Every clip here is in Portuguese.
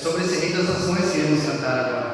sobre esse Rei das Nações que iremos cantar agora.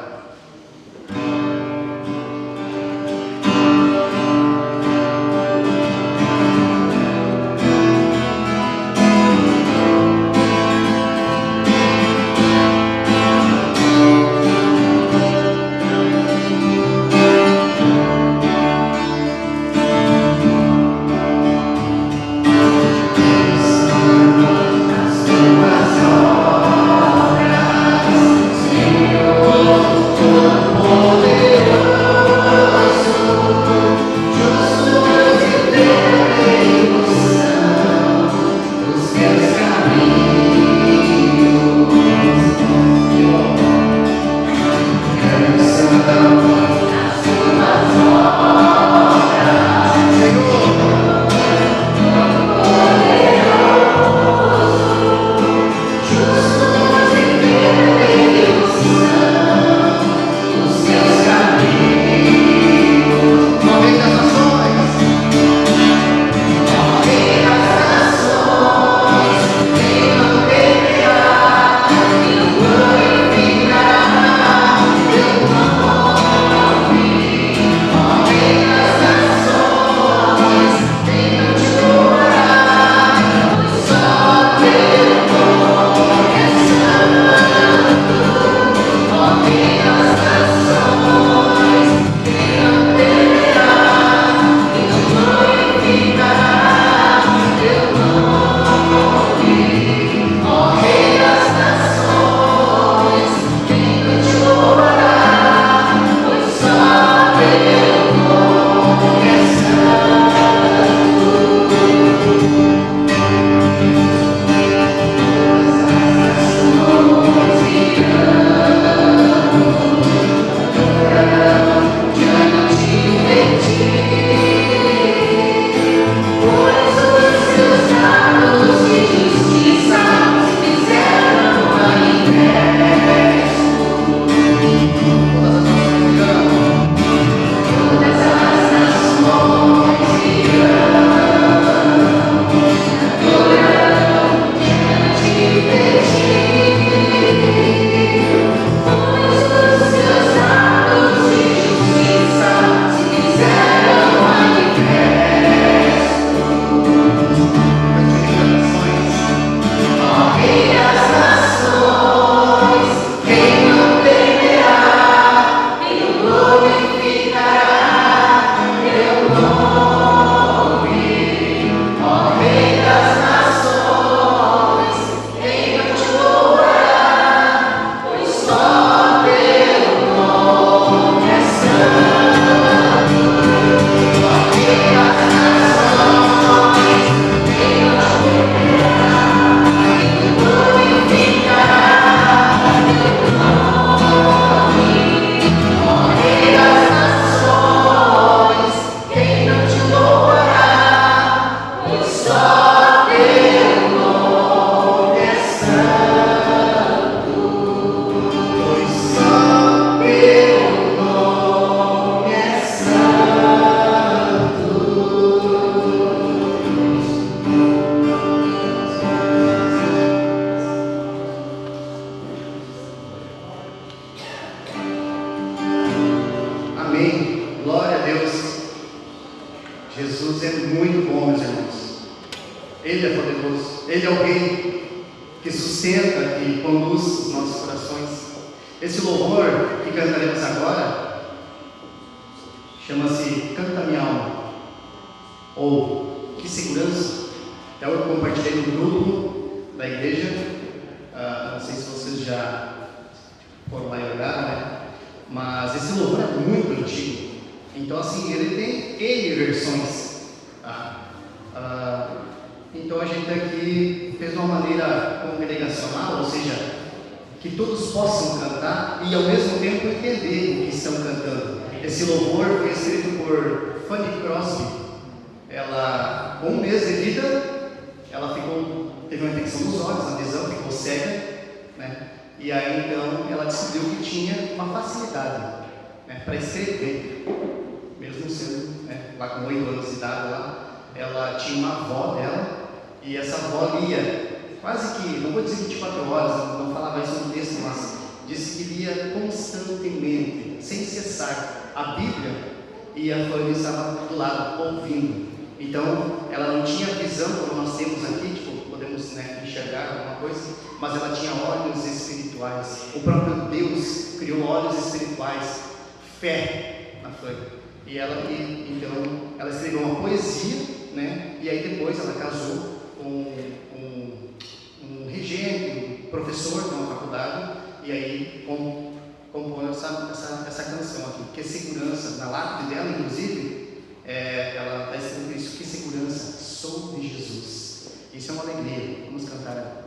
Para escrever, mesmo sendo lá com 8 anos de idade, ela tinha uma avó dela, e essa avó lia quase que, não vou dizer 24 horas, não falava isso no texto, mas disse que lia constantemente, sem cessar, a Bíblia, e a Fanny estava do lado, ouvindo. Então, ela não tinha visão como nós temos aqui, tipo, podemos, né, enxergar alguma coisa, mas ela tinha olhos espirituais. O próprio Deus criou olhos espirituais, fé na Fanny. Então, ela escreveu uma poesia, né, e aí depois ela casou com um regente, um professor de uma faculdade, e aí compõe essa canção aqui, que é segurança. Na lápide dela, inclusive, ela está escrito isso: que segurança, sou de Jesus. Isso é uma alegria. Vamos cantar ela.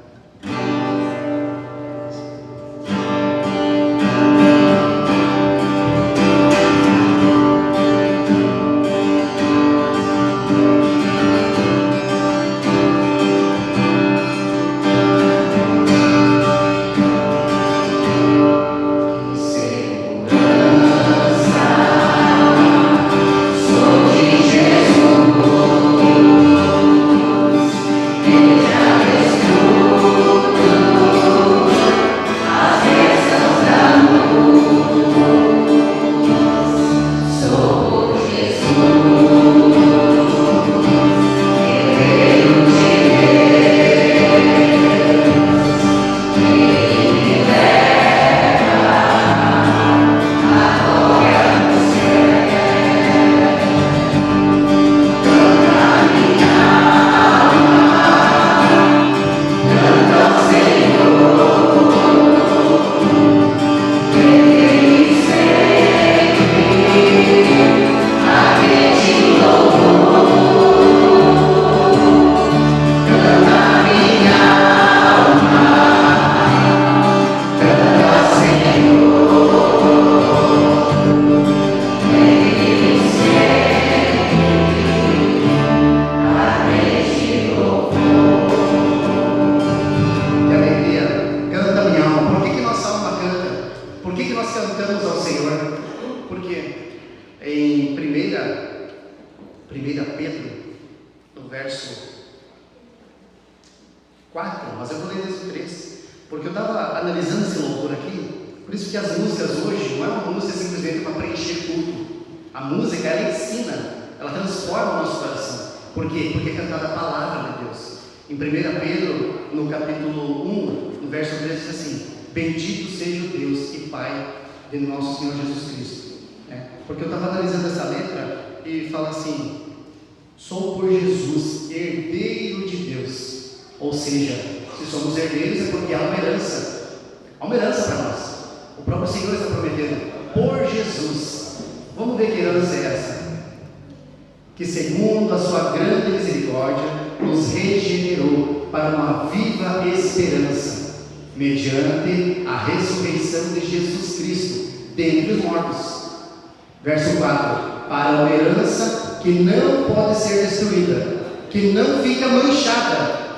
Verso 4: para uma herança que não pode ser destruída, que não fica manchada,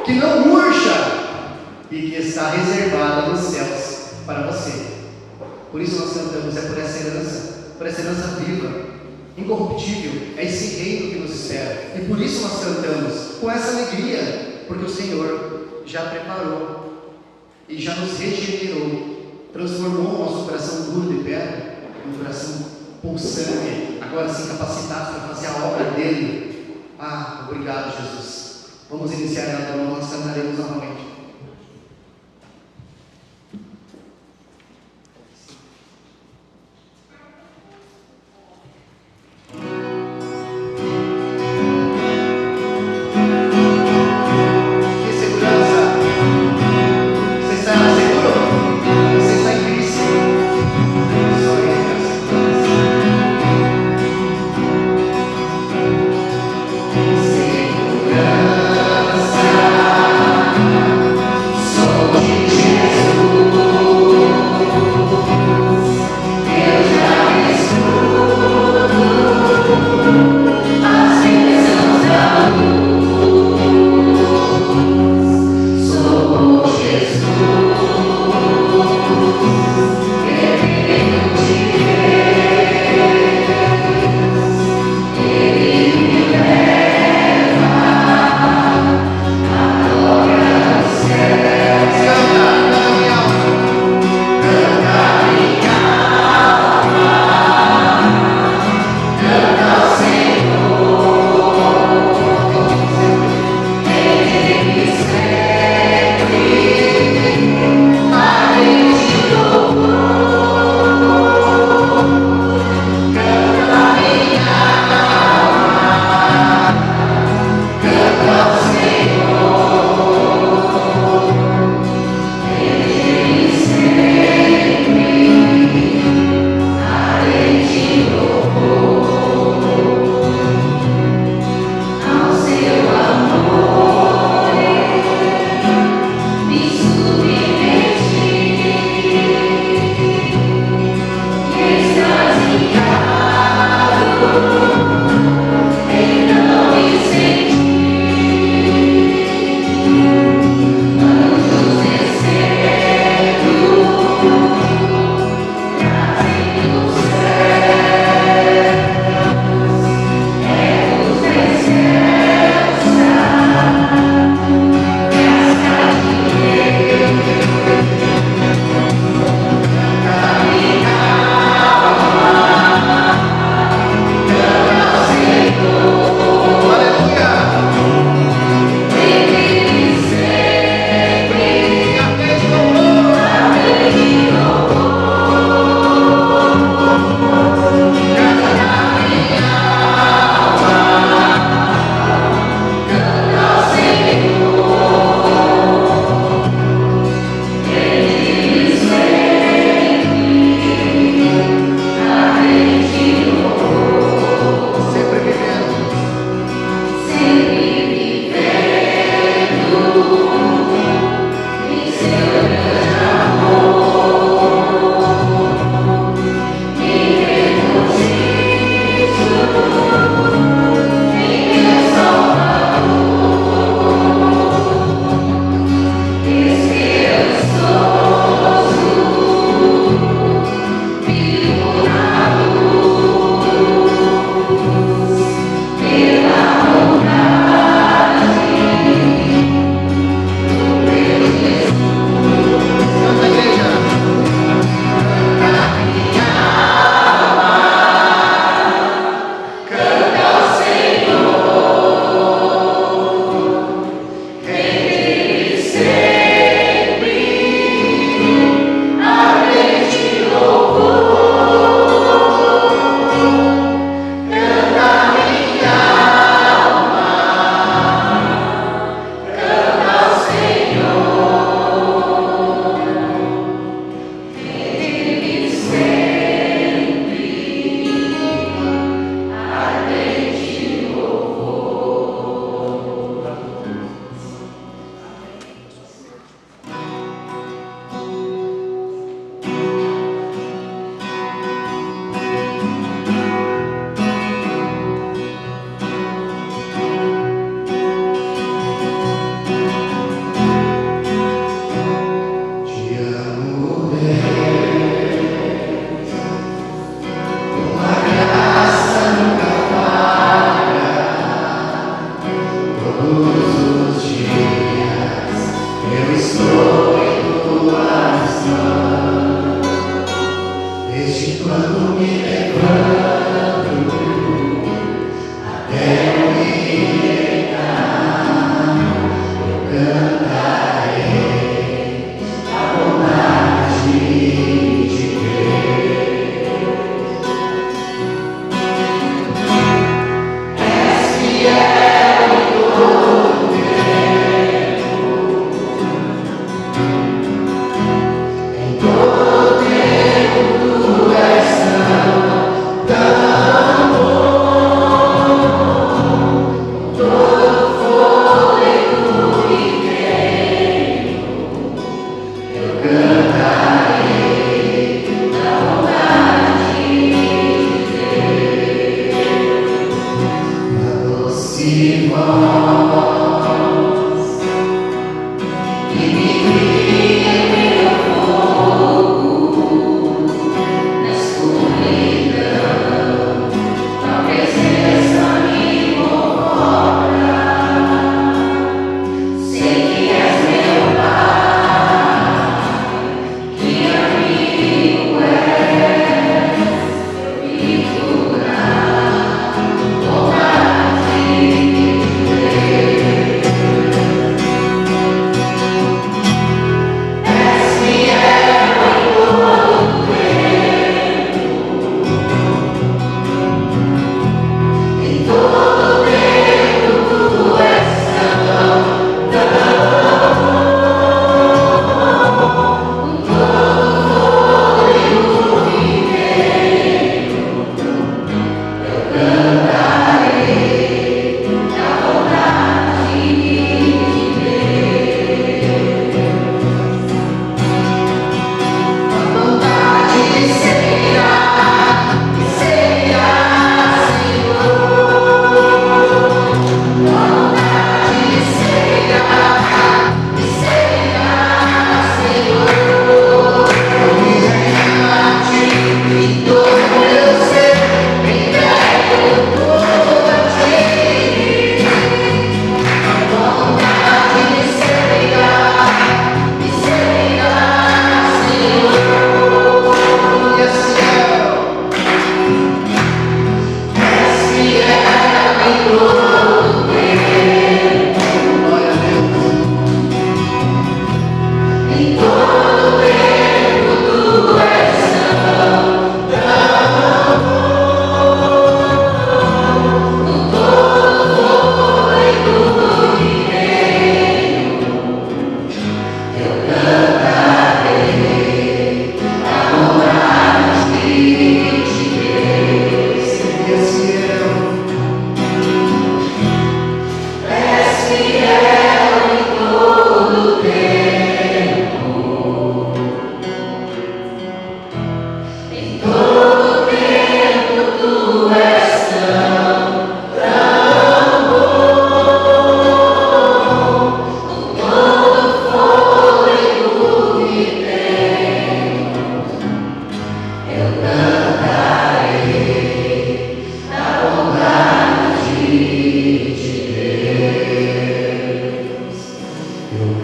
que não murcha e que está reservada nos céus para você. Por isso nós cantamos, é por essa herança viva, incorruptível, é esse reino que nos espera. E por isso nós cantamos com essa alegria, porque o Senhor já preparou e já nos regenerou, transformou o nosso coração duro de pedra em um coração pulsante, agora sim capacitado para fazer a obra dele. Obrigado, Jesus. Vamos iniciar ela, nós cantaremos novamente. Segurança.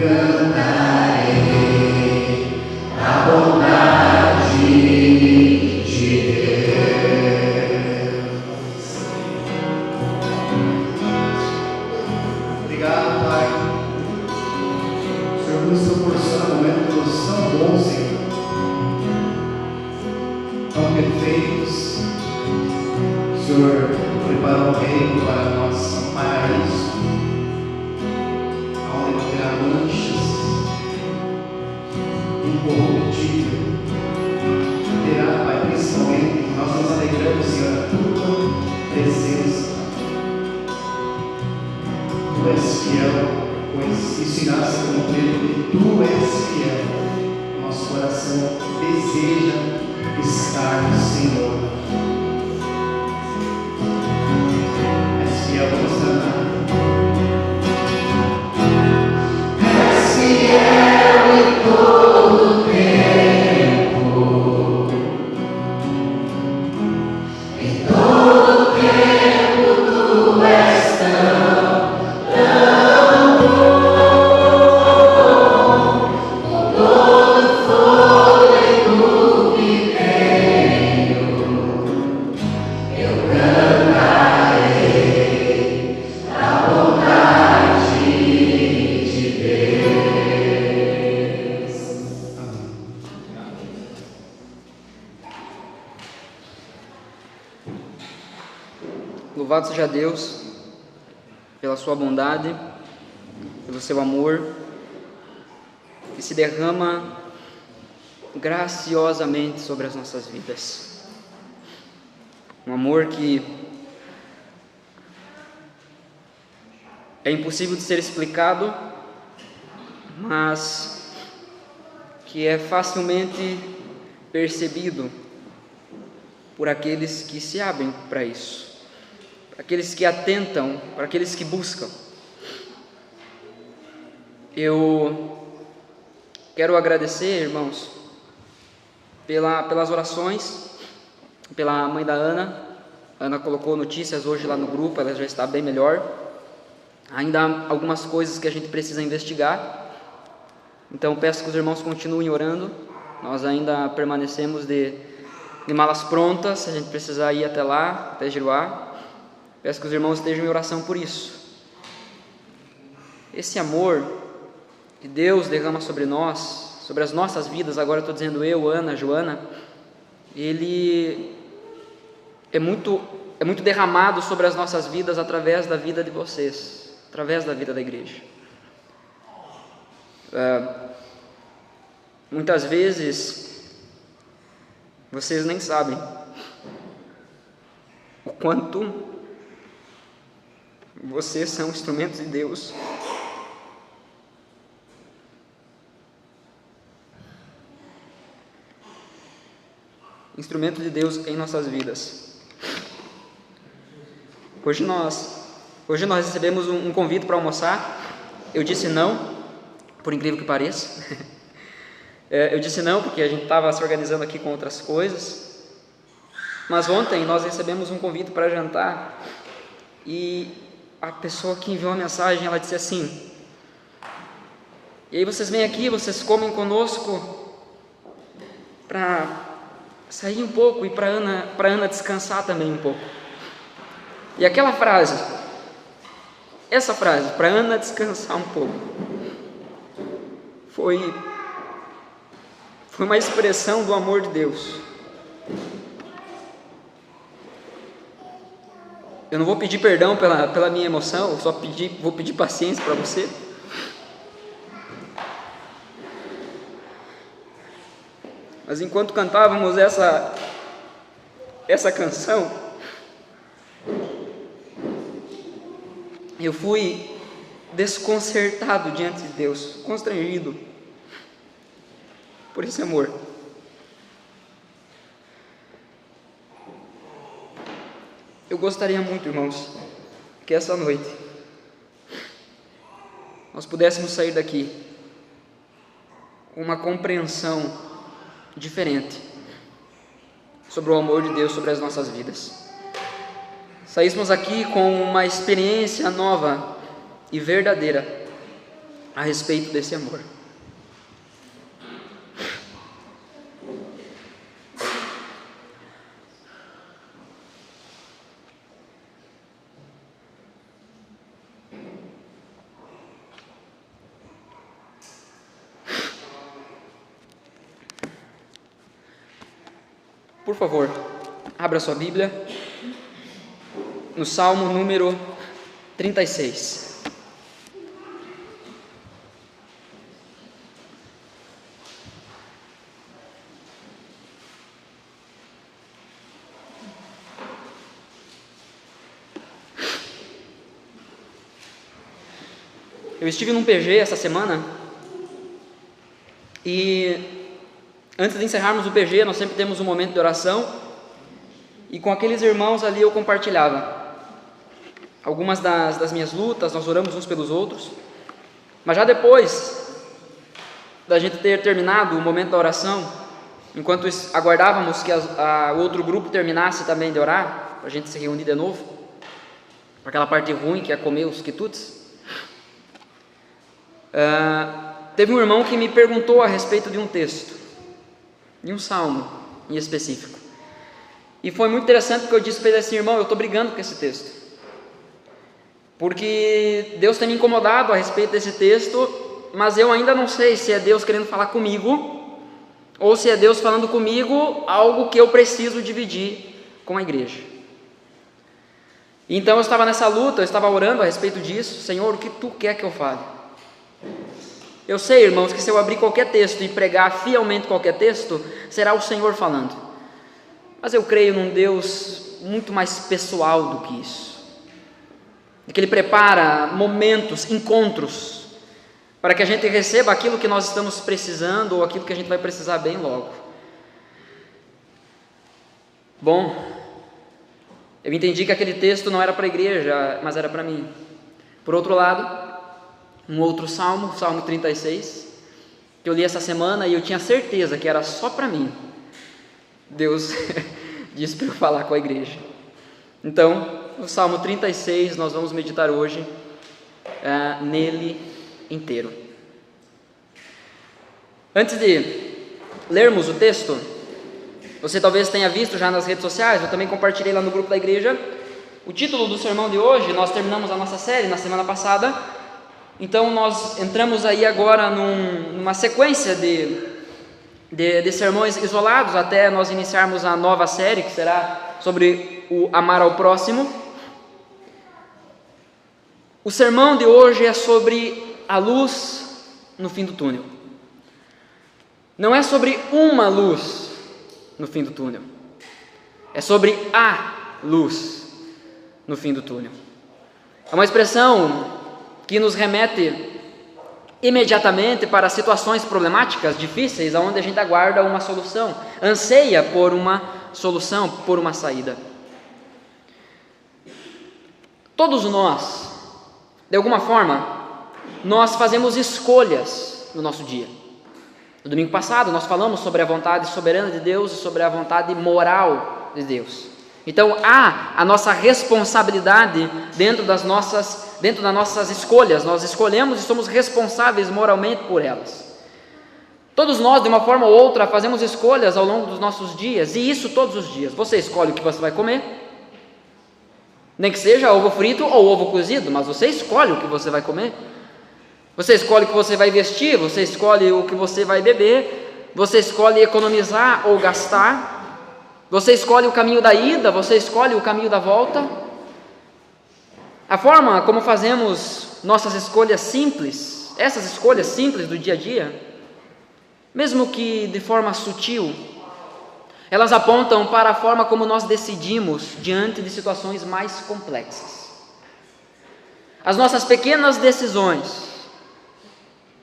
cantarei a bondade de Deus. Obrigado, Pai. O Senhor nos proporciona momentos tão bons, Senhor, tão perfeitos. O Senhor preparou o reino para nós, um paraíso, onde não terá manchas, incorruptível. Terá, Pai, principalmente, nós nos alegramos, Senhor, a tua presença. Tu és fiel, pois isso irá se cumprir, porque tu és fiel. Nosso coração deseja estar no Senhor. És fiel, vamos cantar. És fiel em todo tempo, em todo tempo tu és tão bom, com todo fôlego que tenho, eu cantarei a bondade de Deus. Amém. Louvado seja Deus pela sua bondade, pelo seu amor, que se derrama graciosamente sobre as nossas vidas. Um amor que é impossível de ser explicado, mas que é facilmente percebido por aqueles que se abrem para isso, para aqueles que atentam, para aqueles que buscam. Eu quero agradecer, irmãos, pelas orações, pela mãe da Ana. A Ana colocou notícias hoje lá no grupo, ela já está bem melhor. Ainda há algumas coisas que a gente precisa investigar, então peço que os irmãos continuem orando. Nós ainda permanecemos de malas prontas, se a gente precisar ir até lá, até Giruá. Peço que os irmãos estejam em oração por isso. Esse amor que Deus derrama sobre nós, sobre as nossas vidas, agora estou dizendo eu, Ana, Joana, ele é muito derramado sobre as nossas vidas através da vida de vocês, através da vida da igreja. Muitas vezes vocês nem sabem o quanto vocês são instrumentos de Deus em nossas vidas. Hoje nós recebemos um convite para almoçar. Eu disse não, por incrível que pareça. Eu disse não porque a gente estava se organizando aqui com outras coisas. Mas ontem nós recebemos um convite para jantar e a pessoa que enviou a mensagem, ela disse assim: e aí vocês vêm aqui, vocês comem conosco para sair um pouco e para Ana descansar também um pouco. E aquela frase, essa frase, para Ana descansar um pouco, foi uma expressão do amor de Deus. Eu não vou pedir perdão pela minha emoção, eu só vou pedir paciência para você. Mas enquanto cantávamos essa canção, eu fui desconcertado diante de Deus, constrangido por esse amor. Eu gostaria muito, irmãos, que essa noite nós pudéssemos sair daqui com uma compreensão diferente sobre o amor de Deus sobre as nossas vidas. Saíssemos aqui com uma experiência nova e verdadeira a respeito desse amor. Por favor, abra sua Bíblia no Salmo número 36. Eu estive num PG essa semana e antes de encerrarmos o PG, nós sempre temos um momento de oração, e com aqueles irmãos ali eu compartilhava algumas das minhas lutas, nós oramos uns pelos outros, mas já depois da gente ter terminado o momento da oração, enquanto aguardávamos que o outro grupo terminasse também de orar, para a gente se reunir de novo, para aquela parte ruim que é comer os quitutes, teve um irmão que me perguntou a respeito de um texto, de um salmo em específico. E foi muito interessante porque eu disse para ele assim: irmão, eu estou brigando com esse texto, porque Deus tem me incomodado a respeito desse texto, mas eu ainda não sei se é Deus querendo falar comigo, ou se é Deus falando comigo algo que eu preciso dividir com a igreja. Então eu estava nessa luta, eu estava orando a respeito disso. Senhor, o que Tu quer que eu fale? Eu sei, irmãos, que se eu abrir qualquer texto e pregar fielmente qualquer texto, será o Senhor falando. Mas eu creio num Deus muito mais pessoal do que isso. De que Ele prepara momentos, encontros, para que a gente receba aquilo que nós estamos precisando, ou aquilo que a gente vai precisar bem logo. Bom, eu entendi que aquele texto não era para a igreja, mas era para mim. Por outro lado, um outro salmo, Salmo 36, que eu li essa semana e eu tinha certeza que era só para mim. Deus disse para eu falar com a igreja. Então, no Salmo 36, nós vamos meditar hoje nele inteiro. Antes de lermos o texto, você talvez tenha visto já nas redes sociais, eu também compartilhei lá no grupo da igreja, o título do sermão de hoje. Nós terminamos a nossa série na semana passada. Então nós entramos aí agora numa sequência de sermões isolados até nós iniciarmos a nova série, que será sobre o amar ao próximo. O sermão de hoje é sobre a luz no fim do túnel. Não é sobre uma luz no fim do túnel, é sobre a luz no fim do túnel. É uma expressão que nos remete imediatamente para situações problemáticas, difíceis, onde a gente aguarda uma solução, anseia por uma solução, por uma saída. Todos nós, de alguma forma, nós fazemos escolhas no nosso dia. No domingo passado nós falamos sobre a vontade soberana de Deus e sobre a vontade moral de Deus. Então há a nossa responsabilidade dentro das nossas escolhas. Nós escolhemos e somos responsáveis moralmente por elas. Todos nós, de uma forma ou outra, fazemos escolhas ao longo dos nossos dias, e isso todos os dias. Você escolhe o que você vai comer, nem que seja ovo frito ou ovo cozido, mas você escolhe o que você vai comer. Você escolhe o que você vai vestir, você escolhe o que você vai beber, você escolhe economizar ou gastar, você escolhe o caminho da ida, você escolhe o caminho da volta. A forma como fazemos nossas escolhas simples, essas escolhas simples do dia a dia, mesmo que de forma sutil, elas apontam para a forma como nós decidimos diante de situações mais complexas. As nossas pequenas decisões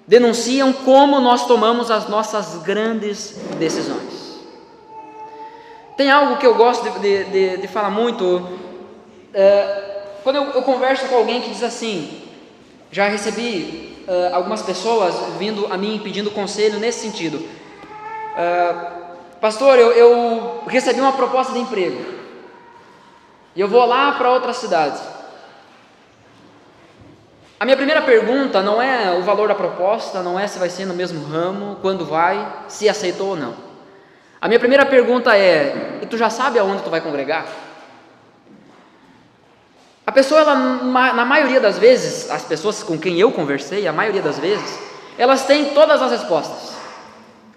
denunciam como nós tomamos as nossas grandes decisões. Tem algo que eu gosto de falar muito, quando eu converso com alguém que diz assim, já recebi algumas pessoas vindo a mim pedindo conselho nesse sentido. Pastor, eu recebi uma proposta de emprego e eu vou lá para outra cidade. A minha primeira pergunta não é o valor da proposta, não é se vai ser no mesmo ramo, quando vai, se aceitou ou não. A minha primeira pergunta é: e tu já sabe aonde tu vai congregar? A pessoa, ela, na maioria das vezes, as pessoas com quem eu conversei, a maioria das vezes, elas têm todas as respostas.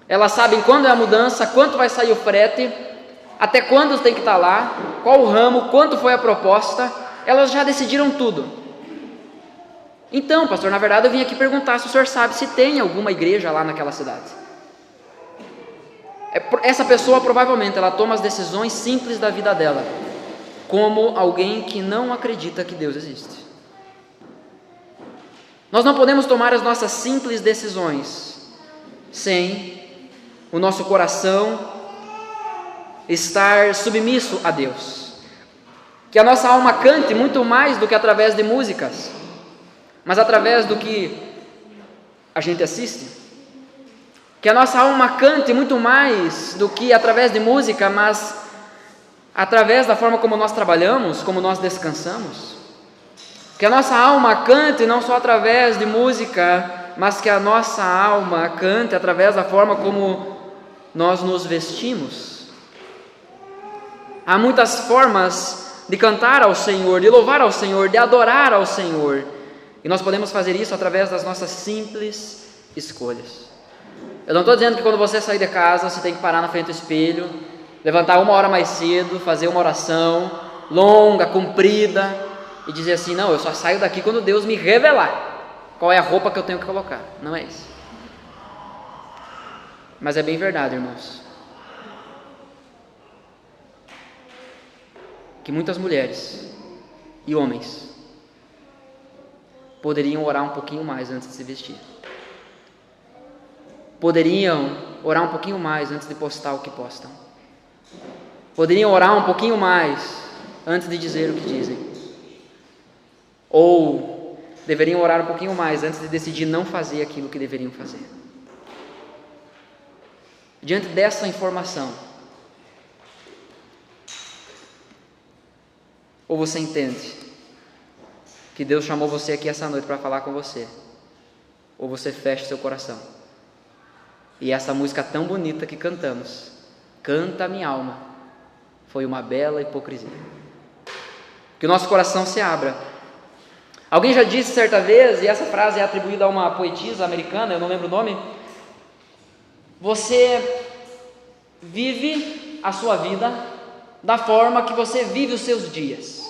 Elas sabem quando é a mudança, quanto vai sair o frete, até quando tem que estar lá, qual o ramo, quanto foi a proposta. Elas já decidiram tudo. Então, pastor, na verdade eu vim aqui perguntar se o senhor sabe se tem alguma igreja lá naquela cidade. Essa pessoa provavelmente ela toma as decisões simples da vida dela como alguém que não acredita que Deus existe. Nós não podemos tomar as nossas simples decisões sem o nosso coração estar submisso a Deus. Que a nossa alma cante muito mais do que através de músicas, mas através do que a gente assiste. Que a nossa alma cante muito mais do que através de música, mas através da forma como nós trabalhamos, como nós descansamos. Que a nossa alma cante não só através de música, mas que a nossa alma cante através da forma como nós nos vestimos. Há muitas formas de cantar ao Senhor, de louvar ao Senhor, de adorar ao Senhor, e nós podemos fazer isso através das nossas simples escolhas. Eu não estou dizendo que quando você sair de casa, você tem que parar na frente do espelho, levantar 1 hora mais cedo, fazer uma oração longa, comprida, e dizer assim: não, eu só saio daqui quando Deus me revelar qual é a roupa que eu tenho que colocar. Não é isso. Mas é bem verdade, irmãos, que muitas mulheres e homens poderiam orar um pouquinho mais antes de se vestir. Poderiam orar um pouquinho mais antes de postar o que postam. Poderiam orar um pouquinho mais antes de dizer o que dizem. Ou deveriam orar um pouquinho mais antes de decidir não fazer aquilo que deveriam fazer. Diante dessa informação, ou você entende que Deus chamou você aqui essa noite para falar com você, ou você fecha seu coração. E essa música tão bonita que cantamos, Canta Minha Alma, foi uma bela hipocrisia. Que o nosso coração se abra. Alguém já disse certa vez, e essa frase é atribuída a uma poetisa americana, eu não lembro o nome: você vive a sua vida da forma que você vive os seus dias.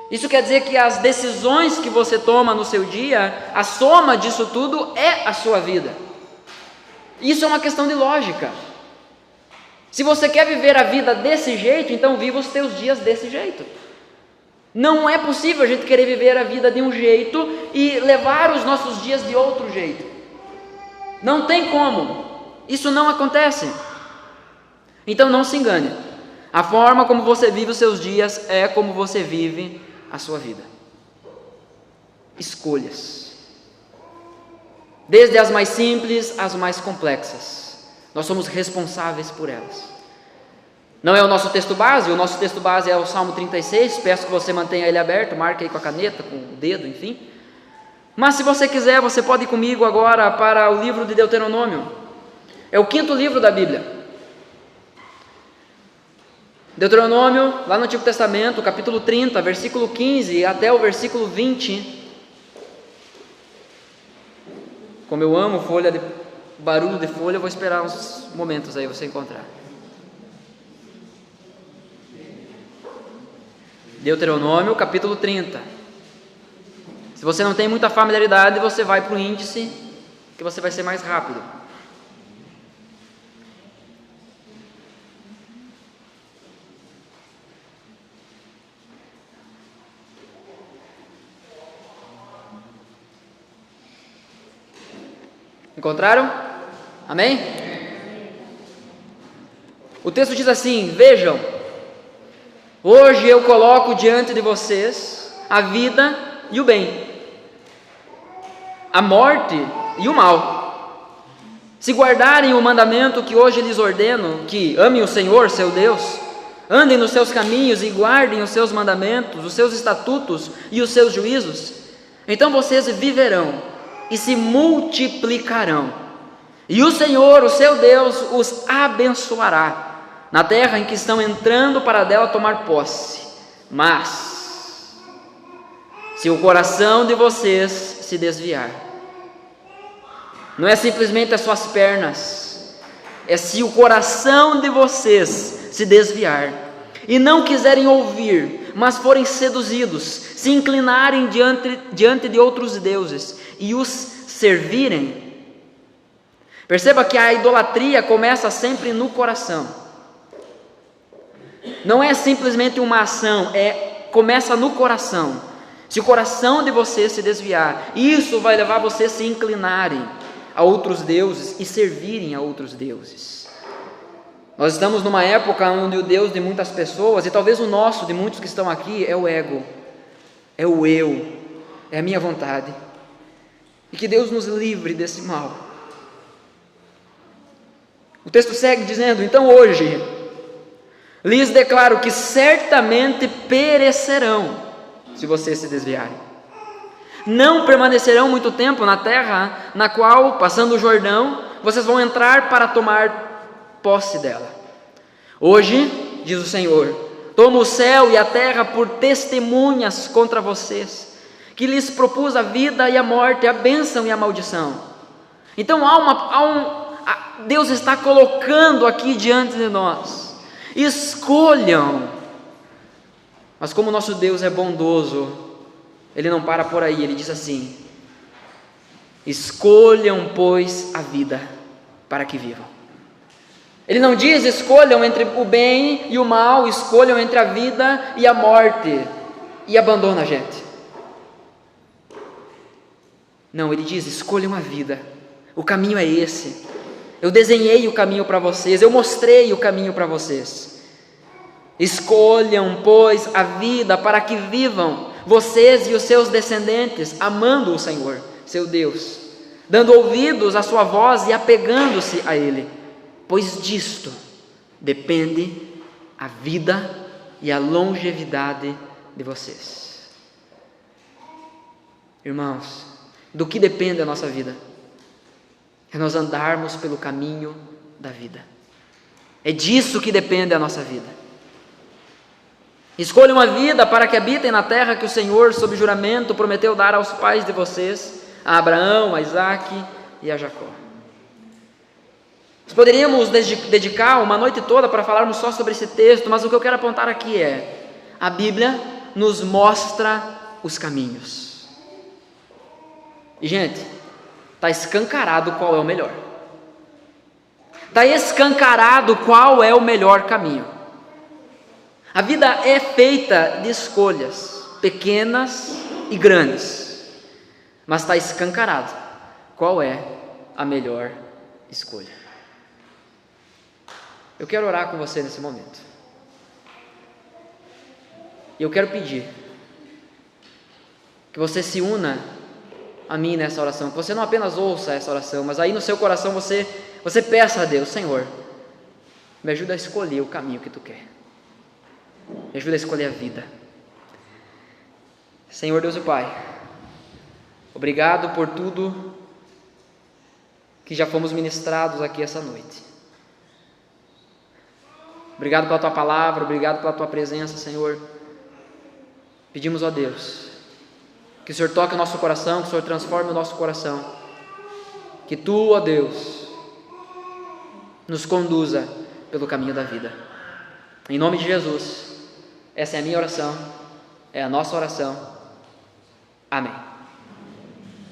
Isso quer dizer que as decisões que você toma no seu dia, a soma disso tudo é a sua vida. Isso é uma questão de lógica. Se você quer viver a vida desse jeito, então viva os teus dias desse jeito. Não é possível a gente querer viver a vida de um jeito e levar os nossos dias de outro jeito. Não tem como. Isso não acontece. Então não se engane. A forma como você vive os seus dias é como você vive a sua vida. Escolhas. Desde as mais simples às mais complexas. Nós somos responsáveis por elas. Não é o nosso texto base, o nosso texto base é o Salmo 36, peço que você mantenha ele aberto, marque aí com a caneta, com o dedo, enfim. Mas se você quiser, você pode ir comigo agora para o livro de Deuteronômio. É o 5º livro da Bíblia. Deuteronômio, lá no Antigo Testamento, capítulo 30, versículo 15 até o versículo 20. Como eu amo barulho de folha, eu vou esperar uns momentos aí você encontrar. Deuteronômio, capítulo 30. Se você não tem muita familiaridade, você vai para o índice, que você vai ser mais rápido. Encontraram? Amém? O texto diz assim: vejam, hoje eu coloco diante de vocês a vida e o bem, a morte e o mal. Se guardarem o mandamento que hoje lhes ordeno, que amem o Senhor, seu Deus, andem nos seus caminhos e guardem os seus mandamentos, os seus estatutos e os seus juízos, Então vocês viverão e se multiplicarão, e o Senhor, o seu Deus, os abençoará na terra em que estão entrando para dela tomar posse. Mas se o coração de vocês se desviar, não é simplesmente as suas pernas, é se o coração de vocês se desviar e não quiserem ouvir, mas forem seduzidos, se inclinarem diante de outros deuses e os servirem. Perceba que a idolatria começa sempre no coração. Não é simplesmente uma ação, começa no coração. Se o coração de vocês se desviar, isso vai levar vocês a se inclinarem a outros deuses e servirem a outros deuses. Nós estamos numa época onde o Deus de muitas pessoas, e talvez o nosso, de muitos que estão aqui, é o ego, é o eu, é a minha vontade. E que Deus nos livre desse mal. O texto segue dizendo: então hoje lhes declaro que certamente perecerão se vocês se desviarem. Não permanecerão muito tempo na terra na qual, passando o Jordão, vocês vão entrar para tomar posse dela. Hoje, diz o Senhor, tomo o céu e a terra por testemunhas contra vocês, que lhes propus a vida e a morte, a bênção e a maldição. Então Deus está colocando aqui diante de nós: escolham. Mas como nosso Deus é bondoso, Ele não para por aí, Ele diz assim: escolham, pois, a vida, para que vivam. Ele não diz escolham entre o bem e o mal, escolham entre a vida e a morte, e abandona a gente. Não, Ele diz escolham a vida, o caminho é esse. Eu desenhei o caminho para vocês, eu mostrei o caminho para vocês. Escolham, pois, a vida para que vivam, vocês e os seus descendentes, amando o Senhor, seu Deus, dando ouvidos à sua voz e apegando-se a Ele, pois disto depende a vida e a longevidade de vocês. Irmãos, do que depende a nossa vida? É nós andarmos pelo caminho da vida. É disso que depende a nossa vida. Escolham a vida para que habitem na terra que o Senhor, sob juramento, prometeu dar aos pais de vocês, a Abraão, a Isaque e a Jacó. Nós poderíamos dedicar uma noite toda para falarmos só sobre esse texto, mas o que eu quero apontar aqui é: a Bíblia nos mostra os caminhos. E gente, está escancarado qual é o melhor. Está escancarado qual é o melhor caminho. A vida é feita de escolhas, pequenas e grandes, mas está escancarado qual é a melhor escolha. Eu quero orar com você nesse momento. E eu quero pedir que você se una a mim nessa oração, que você não apenas ouça essa oração, mas aí no seu coração você peça a Deus: Senhor, me ajuda a escolher o caminho que Tu quer. Me ajuda a escolher a vida. Senhor Deus e Pai, obrigado por tudo que já fomos ministrados aqui essa noite. Obrigado pela Tua palavra, obrigado pela Tua presença, Senhor. Pedimos a Deus que o Senhor toque o nosso coração, que o Senhor transforme o nosso coração, que Tu, ó Deus, nos conduza pelo caminho da vida. Em nome de Jesus, essa é a minha oração, é a nossa oração. Amém.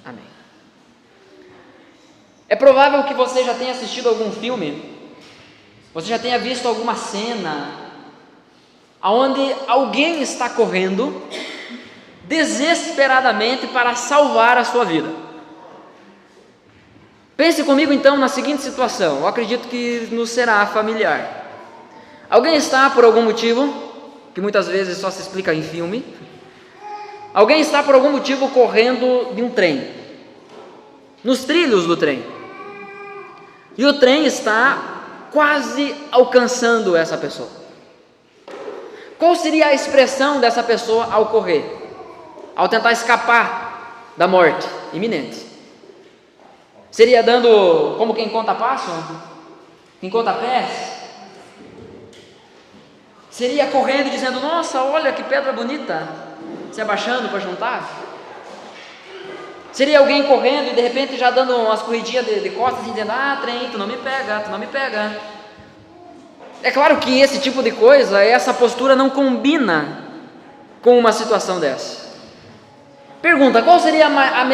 Amém. É provável que você já tenha assistido algum filme, você já tenha visto alguma cena onde alguém está correndo desesperadamente para salvar a sua vida. Pense comigo então na seguinte situação, eu acredito que nos será familiar. Alguém está por algum motivo, que muitas vezes só se explica em filme, alguém está por algum motivo correndo de um trem, nos trilhos do trem, e o trem está quase alcançando essa pessoa. Qual seria a expressão dessa pessoa ao correr, ao tentar escapar da morte iminente. Seria dando como quem conta passo? Quem conta pés? Seria correndo e dizendo: nossa, olha que pedra bonita, se abaixando para juntar? Seria alguém correndo e de repente já dando umas corridinhas de costas e dizendo: ah, trem, tu não me pega, tu não me pega. É claro que esse tipo de coisa, essa postura não combina com uma situação dessa. Pergunta: qual seria a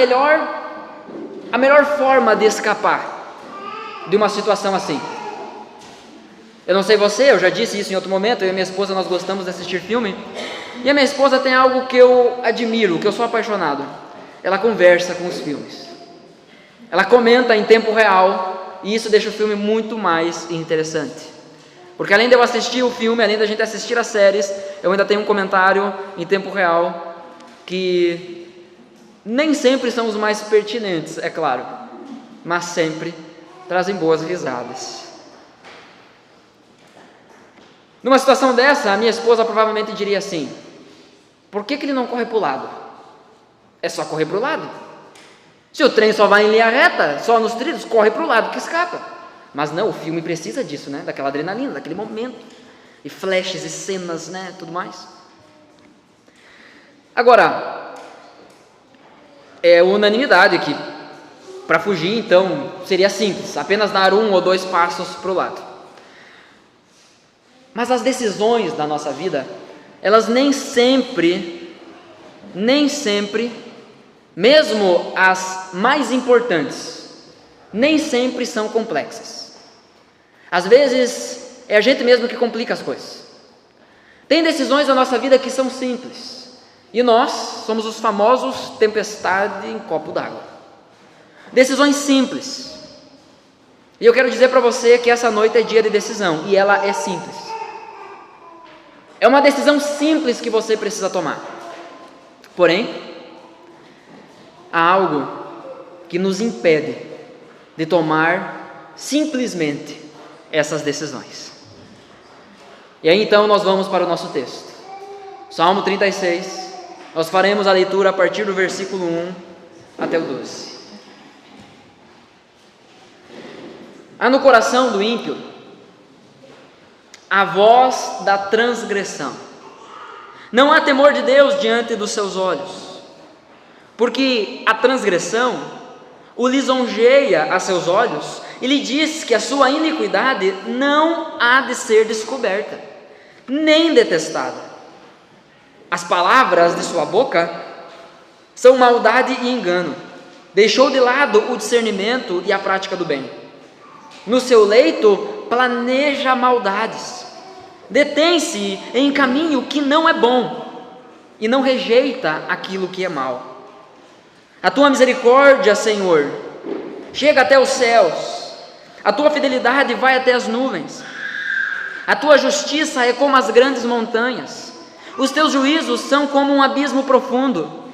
melhor forma de escapar de uma situação assim? Eu não sei você, eu já disse isso em outro momento, eu e minha esposa, nós gostamos de assistir filme, e a minha esposa tem algo que eu admiro, que eu sou apaixonado. Ela conversa com os filmes, ela comenta em tempo real, e isso deixa o filme muito mais interessante, porque além de eu assistir o filme, além da gente assistir as séries, eu ainda tenho um comentário em tempo real, que nem sempre são os mais pertinentes, é claro, mas sempre trazem boas risadas. Numa situação dessa, a minha esposa provavelmente diria assim: por que ele não corre para o lado? É só correr para o lado. Se o trem só vai em linha reta, só nos trilhos, corre para o lado que escapa. Mas não, o filme precisa disso, né? Daquela adrenalina, daquele momento, e flashes e cenas, né? Tudo mais. Agora, é unanimidade que para fugir, então, seria simples, apenas dar 1 ou 2 passos para o lado. Mas as decisões da nossa vida, elas nem sempre, mesmo as mais importantes, nem sempre são complexas. Às vezes, é a gente mesmo que complica as coisas. Tem decisões da nossa vida que são simples, e nós somos os famosos tempestade em copo d'água. Decisões simples. E eu quero dizer para você que essa noite é dia de decisão, e ela é simples. É uma decisão simples que você precisa tomar. Porém, há algo que nos impede de tomar simplesmente essas decisões. E aí então nós vamos para o nosso texto. Salmo 36, nós faremos a leitura a partir do versículo 1 até o 12. Há no coração do ímpio a voz da transgressão. Não há temor de Deus diante dos seus olhos, porque a transgressão o lisonjeia a seus olhos e lhe diz que a sua iniquidade não há de ser descoberta, nem detestada. As palavras de sua boca são maldade e engano. Deixou de lado o discernimento e a prática do bem. No seu leito planeja maldades, detém-se em caminho que não é bom e não rejeita aquilo que é mal. A tua misericórdia, Senhor, chega até os céus, a tua fidelidade vai até as nuvens, a tua justiça é como as grandes montanhas, os teus juízos são como um abismo profundo.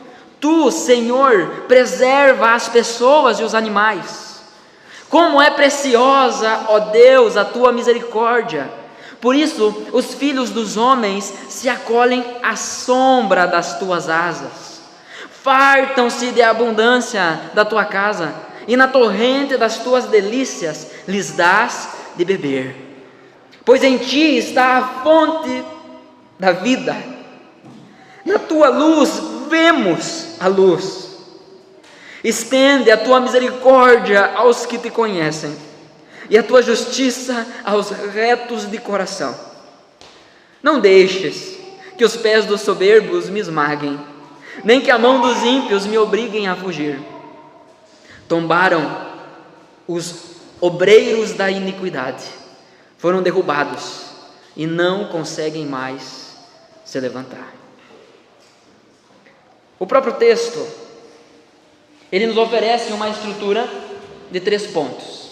Tu, Senhor, preserva as pessoas e os animais. Como é preciosa, ó Deus, a tua misericórdia. Por isso, os filhos dos homens se acolhem à sombra das tuas asas. Fartam-se de abundância da tua casa, e na torrente das tuas delícias lhes dás de beber. Pois em ti está a fonte da vida. Na tua luz vemos a luz. Estende a tua misericórdia aos que te conhecem, e a tua justiça aos retos de coração. Não deixes que os pés dos soberbos me esmaguem, nem que a mão dos ímpios me obriguem a fugir. Tombaram os obreiros da iniquidade, foram derrubados e não conseguem mais se levantar. O próprio texto, ele nos oferece uma estrutura de 3 pontos.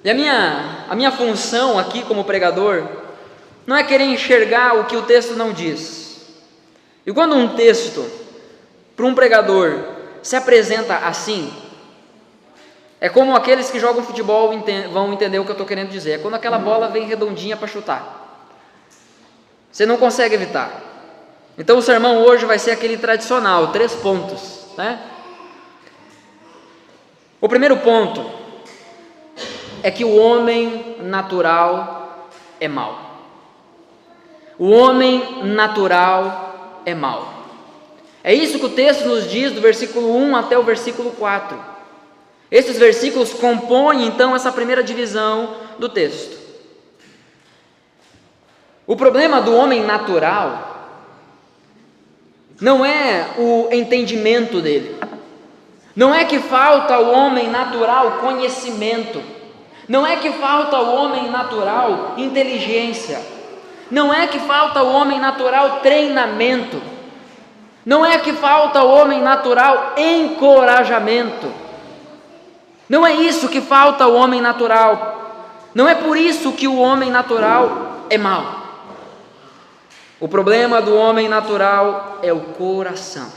E a minha função aqui como pregador não é querer enxergar o que o texto não diz. E quando um texto, para um pregador, se apresenta assim, é como aqueles que jogam futebol vão entender o que eu estou querendo dizer. É quando aquela bola vem redondinha para chutar. Você não consegue evitar. Então o sermão hoje vai ser aquele tradicional, 3 pontos, né? O primeiro ponto é que o homem natural é mau. O homem natural é mau. É isso que o texto nos diz do versículo 1 até o versículo 4. Esses versículos compõem então essa primeira divisão do texto. O problema do homem natural não é o entendimento dele, não é que falta ao homem natural conhecimento, não é que falta ao homem natural inteligência, não é que falta ao homem natural treinamento, não é que falta ao homem natural encorajamento, não é isso que falta ao homem natural, não é por isso que o homem natural é mau. O problema do homem natural é o coração.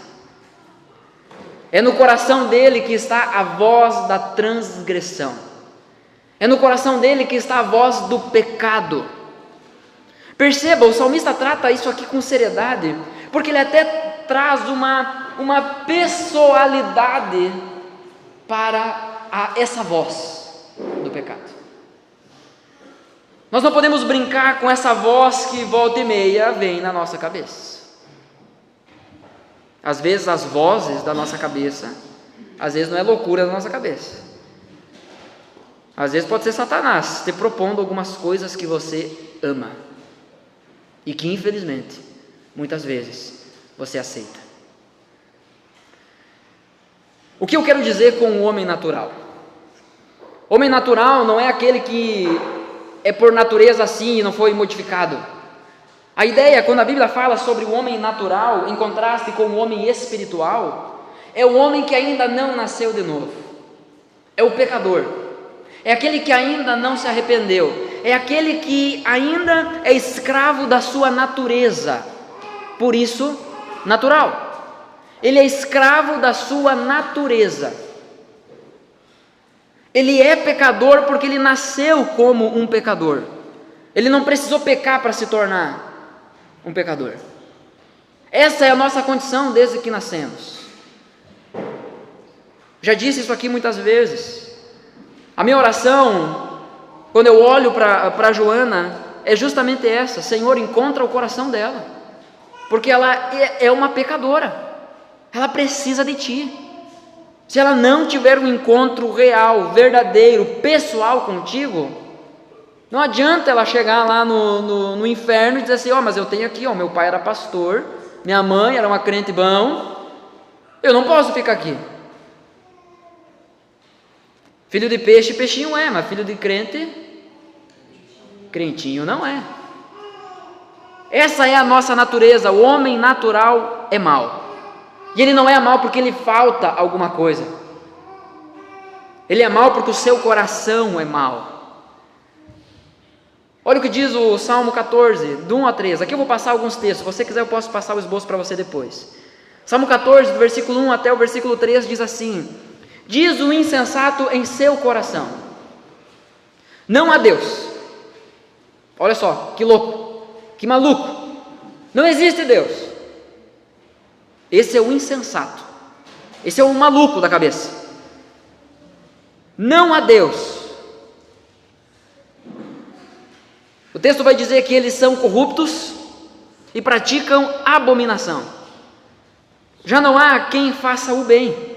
É no coração dele que está a voz da transgressão. É no coração dele que está a voz do pecado. Perceba, o salmista trata isso aqui com seriedade, porque ele até traz uma pessoalidade para essa voz do pecado. Nós não podemos brincar com essa voz que volta e meia vem na nossa cabeça. Às vezes as vozes da nossa cabeça, às vezes não é loucura da nossa cabeça. Às vezes pode ser Satanás te propondo algumas coisas que você ama e que infelizmente, muitas vezes, você aceita. O que eu quero dizer com o homem natural? Homem natural não é aquele que é por natureza assim e não foi modificado. A ideia, quando a Bíblia fala sobre o homem natural, em contraste com o homem espiritual, é o homem que ainda não nasceu de novo, é o pecador, é aquele que ainda não se arrependeu, é aquele que ainda é escravo da sua natureza, por isso, natural. Ele é escravo da sua natureza. Ele é pecador porque ele nasceu como um pecador. Ele não precisou pecar para se tornar um pecador. Essa é a nossa condição desde que nascemos. Já disse isso aqui muitas vezes. A minha oração, quando eu olho para Joana, é justamente essa: Senhor, encontra o coração dela, porque ela é uma pecadora, ela precisa de Ti. Se ela não tiver um encontro real, verdadeiro, pessoal contigo, não adianta ela chegar lá no inferno e dizer assim: mas eu tenho aqui, meu pai era pastor, minha mãe era uma crente bom, eu não posso ficar aqui. Filho de peixe, peixinho é, mas filho de crente, crentinho não é. Essa é a nossa natureza. O homem natural é mau. E ele não é mau porque lhe falta alguma coisa. Ele é mau porque o seu coração é mau. Olha o que diz o Salmo 14, do 1 a 3. Aqui eu vou passar alguns textos. Se você quiser, eu posso passar o esboço para você depois. Salmo 14, do versículo 1 até o versículo 3, diz assim: diz o insensato em seu coração: não há Deus. Olha só, que louco, que maluco. Não existe Deus. Esse é o insensato, esse é o maluco da cabeça. Não há Deus. O texto vai dizer que eles são corruptos e praticam abominação. Já não há quem faça o bem.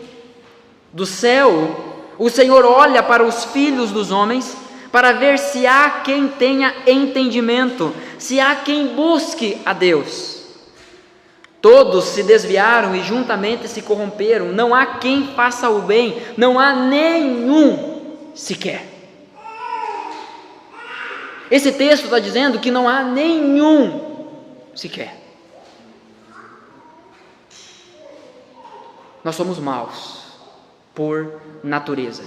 Do céu, o Senhor olha para os filhos dos homens para ver se há quem tenha entendimento, se há quem busque a Deus. Todos se desviaram e juntamente se corromperam, não há quem faça o bem, não há nenhum sequer. Esse texto está dizendo que não há nenhum sequer. Nós somos maus por natureza.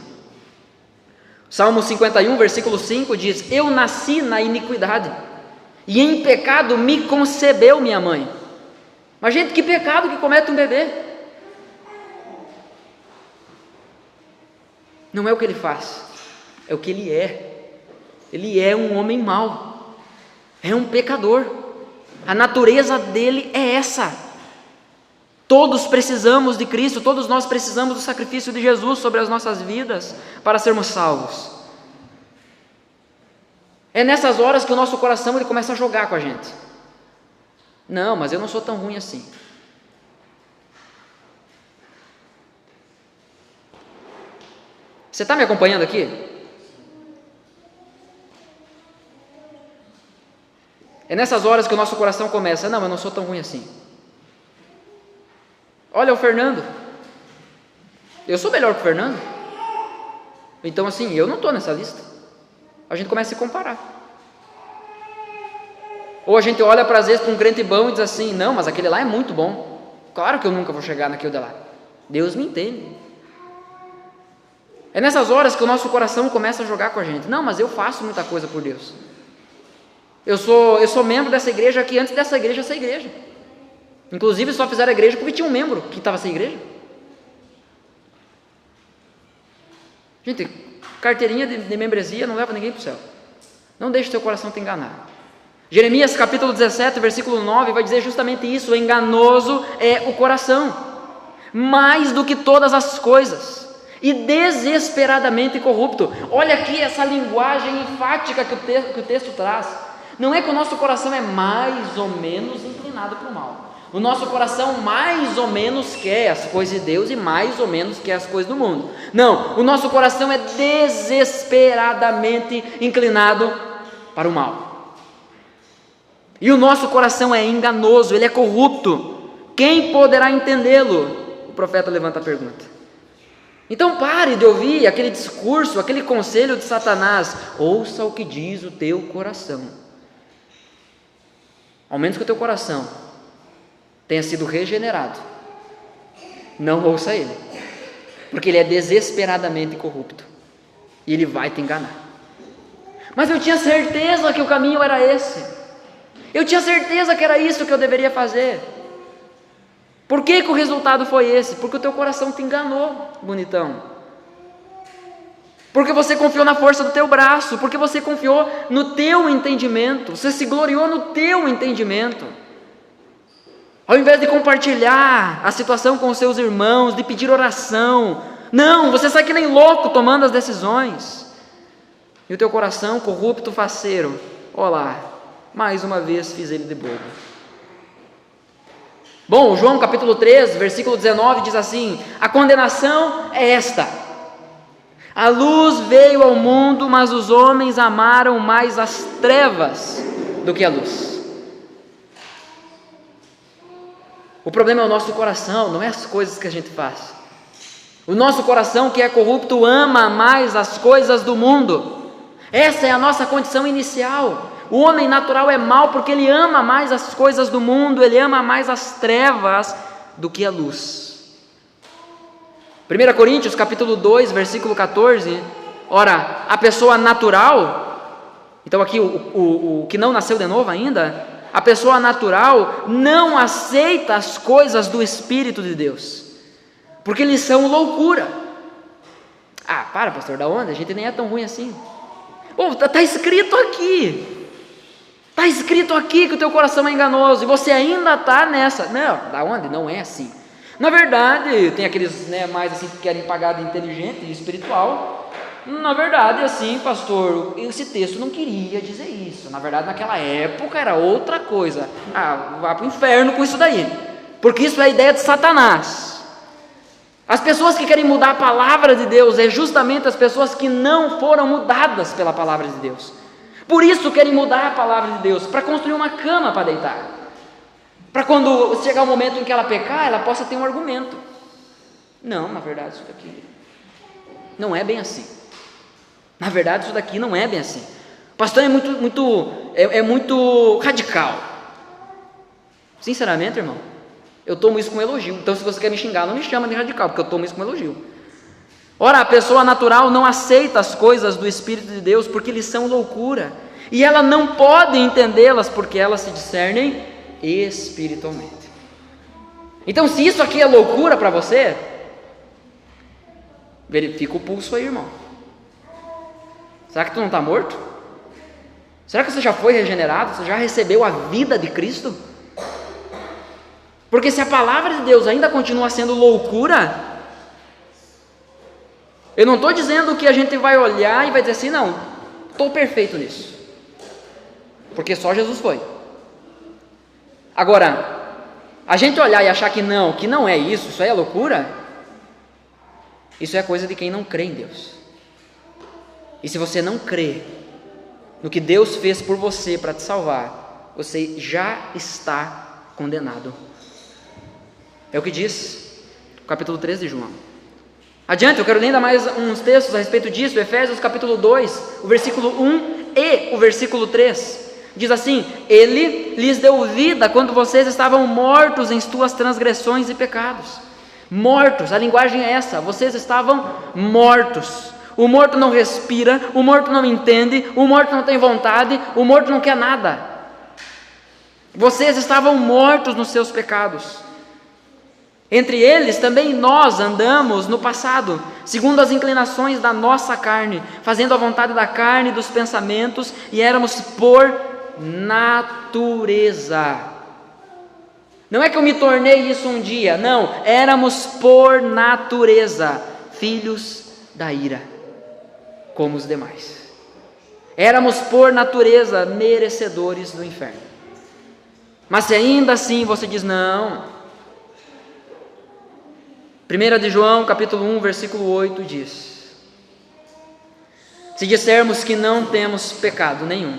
Salmo 51, versículo 5 diz: eu nasci na iniquidade, e em pecado me concebeu minha mãe. Mas gente, que pecado que comete um bebê? Não é o que ele faz, é o que ele é. Ele é um homem mau, é um pecador. A natureza dele é essa. Todos precisamos de Cristo, todos nós precisamos do sacrifício de Jesus sobre as nossas vidas para sermos salvos. É nessas horas que o nosso coração ele começa a jogar com a gente. Não, mas eu não sou tão ruim assim. Você está me acompanhando aqui? É nessas horas que o nosso coração começa, não, eu não sou tão ruim assim. Olha o Fernando, eu sou melhor que o Fernando, então assim, eu não estou nessa lista. A gente começa a se comparar. Ou a gente olha às vezes para um crente bom e diz assim, não, mas aquele lá é muito bom, claro que eu nunca vou chegar naquele de lá. Deus me entende. É nessas horas que o nosso coração começa a jogar com a gente. Não, mas eu faço muita coisa por Deus. Eu sou membro dessa igreja aqui antes dessa igreja ser igreja. Inclusive só fizeram a igreja porque tinha um membro que estava sem igreja. Gente, carteirinha de membresia não leva ninguém para o céu. Não deixe o teu coração te enganar. Jeremias capítulo 17, versículo 9 vai dizer justamente isso: enganoso é o coração, mais do que todas as coisas, e desesperadamente corrupto. Olha aqui essa linguagem enfática que o texto traz. Não é que o nosso coração é mais ou menos inclinado para o mal. O nosso coração mais ou menos quer as coisas de Deus e mais ou menos quer as coisas do mundo. Não, o nosso coração é desesperadamente inclinado para o mal. E o nosso coração é enganoso, ele é corrupto. Quem poderá entendê-lo? O profeta levanta a pergunta. Então pare de ouvir aquele discurso, aquele conselho de Satanás. Ouça o que diz o teu coração. Ao menos que o teu coração tenha sido regenerado, não ouça ele, porque ele é desesperadamente corrupto e ele vai te enganar. Mas eu tinha certeza que o caminho era esse, eu tinha certeza que era isso que eu deveria fazer. Por que o resultado foi esse? Porque o teu coração te enganou, bonitão. Porque você confiou na força do teu braço, porque você confiou no teu entendimento, você se gloriou no teu entendimento. Ao invés de compartilhar a situação com os seus irmãos, de pedir oração, não, você sai que nem louco tomando as decisões. E o teu coração corrupto, faceiro, olá, mais uma vez fiz ele de bobo. Bom, João capítulo 3, versículo 19 diz assim: a condenação é esta: a luz veio ao mundo, mas os homens amaram mais as trevas do que a luz. O problema é o nosso coração, não é as coisas que a gente faz. O nosso coração, que é corrupto, ama mais as coisas do mundo. Essa é a nossa condição inicial. O homem natural é mau porque ele ama mais as coisas do mundo, ele ama mais as trevas do que a luz. 1 Coríntios capítulo 2, versículo 14, ora, a pessoa natural, então aqui o que não nasceu de novo ainda, a pessoa natural não aceita as coisas do Espírito de Deus, porque eles são loucura. Ah, para, pastor, da onde? A gente nem é tão ruim assim. Pô, está escrito aqui. Está escrito aqui que o teu coração é enganoso, e você ainda está nessa. Não, da onde? Não é assim. Na verdade, tem aqueles mais assim que querem pagar de inteligente e espiritual. Na verdade, assim, pastor, esse texto não queria dizer isso. Na verdade, naquela época era outra coisa. Ah, vá para o inferno com isso daí, porque isso é a ideia de Satanás. As pessoas que querem mudar a palavra de Deus é justamente as pessoas que não foram mudadas pela palavra de Deus. Por isso querem mudar a palavra de Deus, para construir uma cama para deitar, para quando chegar o momento em que ela pecar, ela possa ter um argumento. Não, na verdade isso daqui não é bem assim. Na verdade isso daqui não é bem assim. O pastor é muito radical. Sinceramente, irmão, eu tomo isso como elogio. Então se você quer me xingar, não me chama de radical, porque eu tomo isso como elogio. Ora, a pessoa natural não aceita as coisas do Espírito de Deus porque eles são loucura, e ela não pode entendê-las porque elas se discernem espiritualmente. Então, se isso aqui é loucura para você, verifica o pulso aí, irmão. Será que tu não está morto? Será que você já foi regenerado? Você já recebeu a vida de Cristo? Porque se a palavra de Deus ainda continua sendo loucura, eu não estou dizendo que a gente vai olhar e vai dizer assim, não, estou perfeito nisso, porque só Jesus foi. Agora, a gente olhar e achar que não é isso aí é loucura, isso é coisa de quem não crê em Deus. E se você não crê no que Deus fez por você para te salvar, você já está condenado. É o que diz o capítulo 3 de João. Adiante, eu quero ler ainda mais uns textos a respeito disso. Efésios capítulo 2, o versículo 1 e o versículo 3. Diz assim: Ele lhes deu vida quando vocês estavam mortos em suas transgressões e pecados. Mortos, a linguagem é essa, vocês estavam mortos. O morto não respira, o morto não entende, o morto não tem vontade, o morto não quer nada. Vocês estavam mortos nos seus pecados. Entre eles também nós andamos no passado, segundo as inclinações da nossa carne, fazendo a vontade da carne e dos pensamentos, e éramos por natureza. Não é que eu me tornei isso um dia, não, éramos por natureza filhos da ira, como os demais. Éramos por natureza merecedores do inferno. Mas se ainda assim você diz não, 1 de João capítulo 1 versículo 8 diz: se dissermos que não temos pecado nenhum,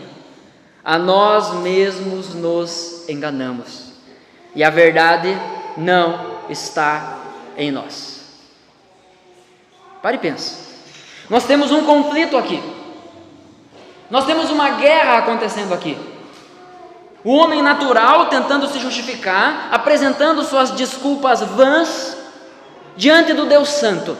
a nós mesmos nos enganamos, e a verdade não está em nós. Pare e pense. Nós temos um conflito aqui. Nós temos uma guerra acontecendo aqui. O homem natural tentando se justificar, apresentando suas desculpas vãs diante do Deus Santo.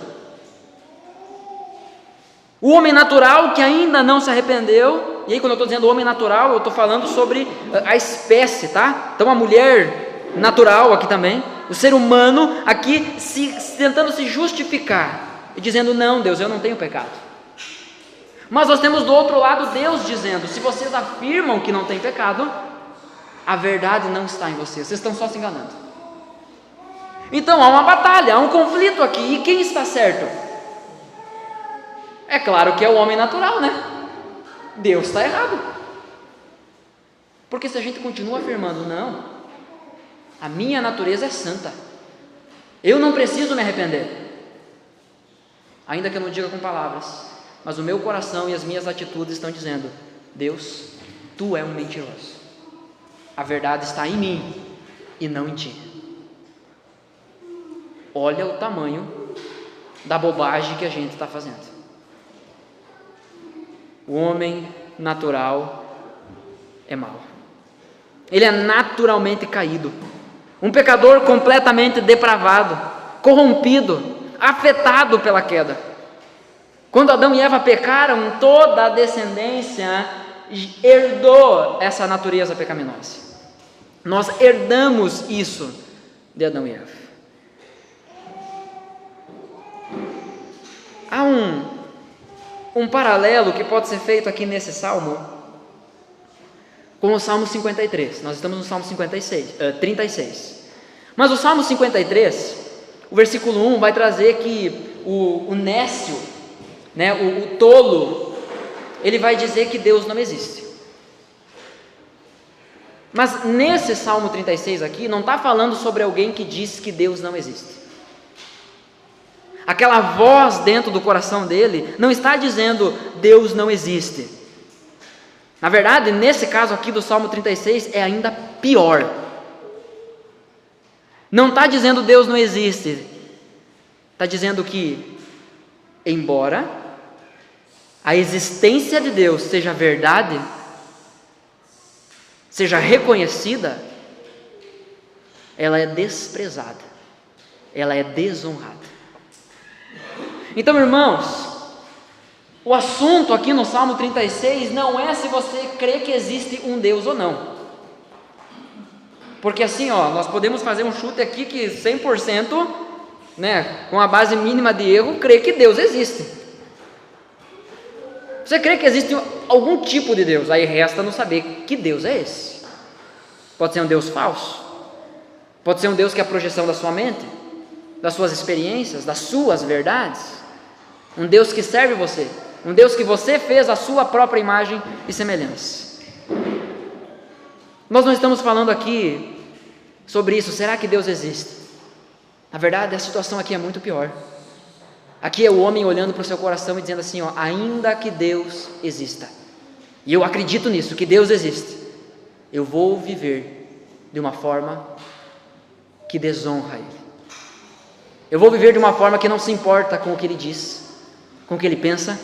O homem natural que ainda não se arrependeu. E aí, quando eu estou dizendo homem natural, eu estou falando sobre a espécie, tá? Então a mulher natural aqui também, o ser humano aqui tentando se justificar e dizendo: não, Deus, eu não tenho pecado. Mas nós temos do outro lado Deus dizendo: se vocês afirmam que não tem pecado, a verdade não está em vocês, vocês estão só se enganando. Então há uma batalha, há um conflito aqui, e quem está certo? É claro que é o homem natural, né? Deus está errado. Porque se a gente continua afirmando: não, a minha natureza é santa, eu não preciso me arrepender, ainda que eu não diga com palavras, mas o meu coração e as minhas atitudes estão dizendo: Deus, tu é um mentiroso, a verdade está em mim e não em ti. Olha o tamanho da bobagem que a gente está fazendo. O homem natural é mau, ele é naturalmente caído, um pecador completamente depravado, corrompido, afetado pela queda. Quando Adão e Eva pecaram, toda a descendência herdou essa natureza pecaminosa. Nós herdamos isso de Adão e Eva. Há um paralelo que pode ser feito aqui nesse salmo com o Salmo 53. Nós estamos no Salmo 36. Mas o Salmo 53, o versículo 1 vai trazer que o nécio, né, o tolo, ele vai dizer que Deus não existe. Mas nesse Salmo 36 aqui, não está falando sobre alguém que diz que Deus não existe. Aquela voz dentro do coração dele não está dizendo: Deus não existe. Na verdade, nesse caso aqui do Salmo 36 é ainda pior. Não está dizendo Deus não existe, está dizendo que, embora a existência de Deus seja verdade, seja reconhecida, ela é desprezada, ela é desonrada. Então, irmãos, o assunto aqui no Salmo 36 não é se você crê que existe um Deus ou não. Porque assim, nós podemos fazer um chute aqui que 100%, né, com a base mínima de erro, crê que Deus existe. Você crê que existe algum tipo de Deus? Aí resta nos saber que Deus é esse. Pode ser um Deus falso, pode ser um Deus que é a projeção da sua mente, das suas experiências, das suas verdades. Um Deus que serve você, um Deus que você fez a sua própria imagem e semelhança. Nós não estamos falando aqui sobre isso, será que Deus existe? Na verdade, a situação aqui é muito pior. Aqui é o homem olhando para o seu coração e dizendo assim, ó, ainda que Deus exista, e eu acredito nisso, que Deus existe, eu vou viver de uma forma que desonra Ele. Eu vou viver de uma forma que não se importa com o que Ele diz, com o que Ele pensa,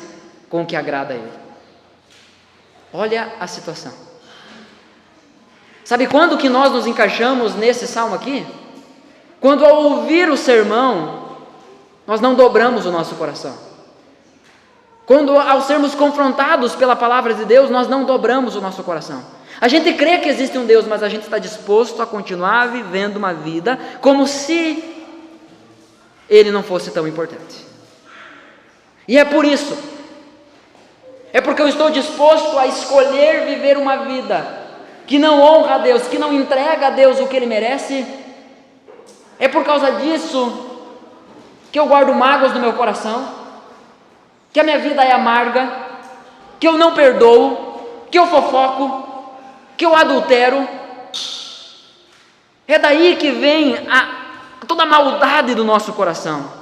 com o que agrada a Ele. Olha a situação. Sabe quando que nós nos encaixamos nesse salmo aqui? Quando ao ouvir o sermão, nós não dobramos o nosso coração. Quando ao sermos confrontados pela palavra de Deus, nós não dobramos o nosso coração. A gente crê que existe um Deus, mas a gente está disposto a continuar vivendo uma vida como se Ele não fosse tão importante. E é por isso, é porque eu estou disposto a escolher viver uma vida que não honra a Deus, que não entrega a Deus o que Ele merece. É por causa disso que eu guardo mágoas no meu coração, que a minha vida é amarga, que eu não perdoo, que eu fofoco, que eu adultero. É daí que vem toda a maldade do nosso coração.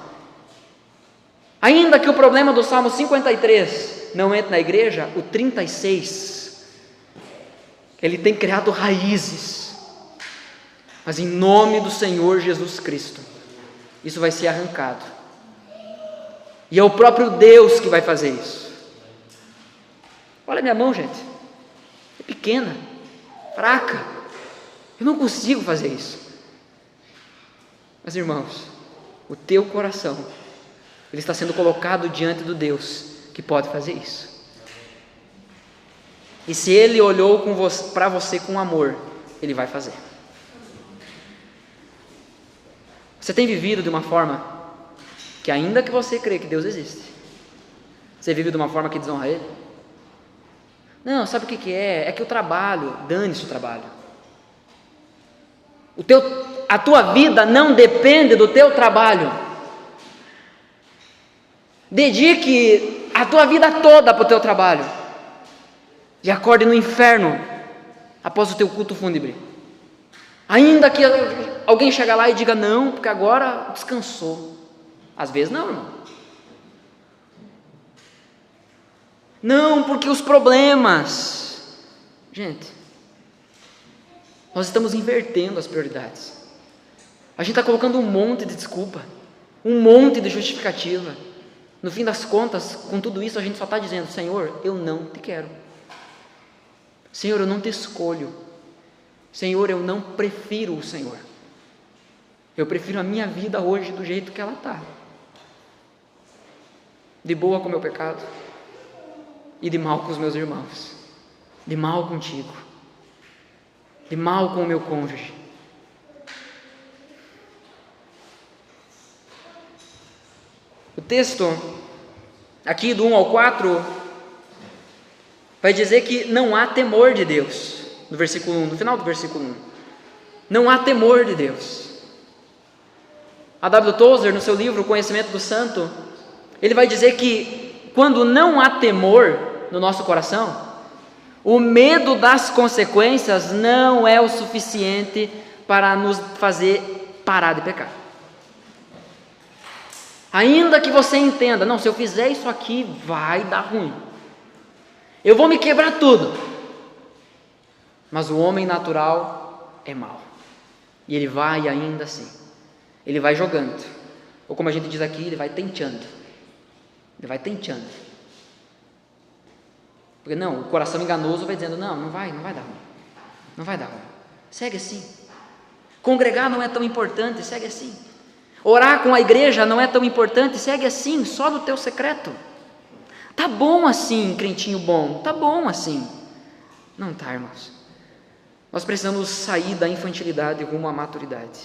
Ainda que o problema do Salmo 53 não entre na igreja, o 36, ele tem criado raízes, mas em nome do Senhor Jesus Cristo, isso vai ser arrancado, e é o próprio Deus que vai fazer isso. Olha a minha mão, gente, é pequena, fraca, eu não consigo fazer isso, mas irmãos, o teu coração, ele está sendo colocado diante do Deus que pode fazer isso. E se Ele olhou para você com amor, Ele vai fazer. Você tem vivido de uma forma que, ainda que você crê que Deus existe, você vive de uma forma que desonra Ele? Não, sabe o que é? É que o trabalho, dane-se o trabalho. A tua vida não depende do teu trabalho. Dedique a tua vida toda para o teu trabalho e acorde no inferno após o teu culto fúnebre. Ainda que alguém chegue lá e diga não, porque agora descansou. Às vezes não, irmão. Não, porque os problemas. Gente, nós estamos invertendo as prioridades. A gente está colocando um monte de desculpa, um monte de justificativa. No fim das contas, com tudo isso, a gente só está dizendo: Senhor, eu não te quero. Senhor, eu não te escolho. Senhor, eu não prefiro o Senhor. Eu prefiro a minha vida hoje do jeito que ela está. De boa com o meu pecado e de mal com os meus irmãos. De mal contigo. De mal com o meu cônjuge. O texto aqui do 1 ao 4 vai dizer que não há temor de Deus, no versículo 1, no final do versículo 1. Não há temor de Deus. A W. Tozer, no seu livro O Conhecimento do Santo, ele vai dizer que quando não há temor no nosso coração, o medo das consequências não é o suficiente para nos fazer parar de pecar. Ainda que você entenda, não, se eu fizer isso aqui, vai dar ruim. Eu vou me quebrar tudo. Mas o homem natural é mau. E ele vai ainda assim. Ele vai jogando. Ou como a gente diz aqui, ele vai tenteando. Ele vai tenteando. Porque não, o coração enganoso vai dizendo, não vai dar ruim. Não vai dar ruim. Segue assim. Congregar não é tão importante, segue assim. Orar com a igreja não é tão importante, segue assim, só no teu secreto. Tá bom assim, crentinho bom, tá bom assim. Não tá, irmãos. Nós precisamos sair da infantilidade rumo à maturidade.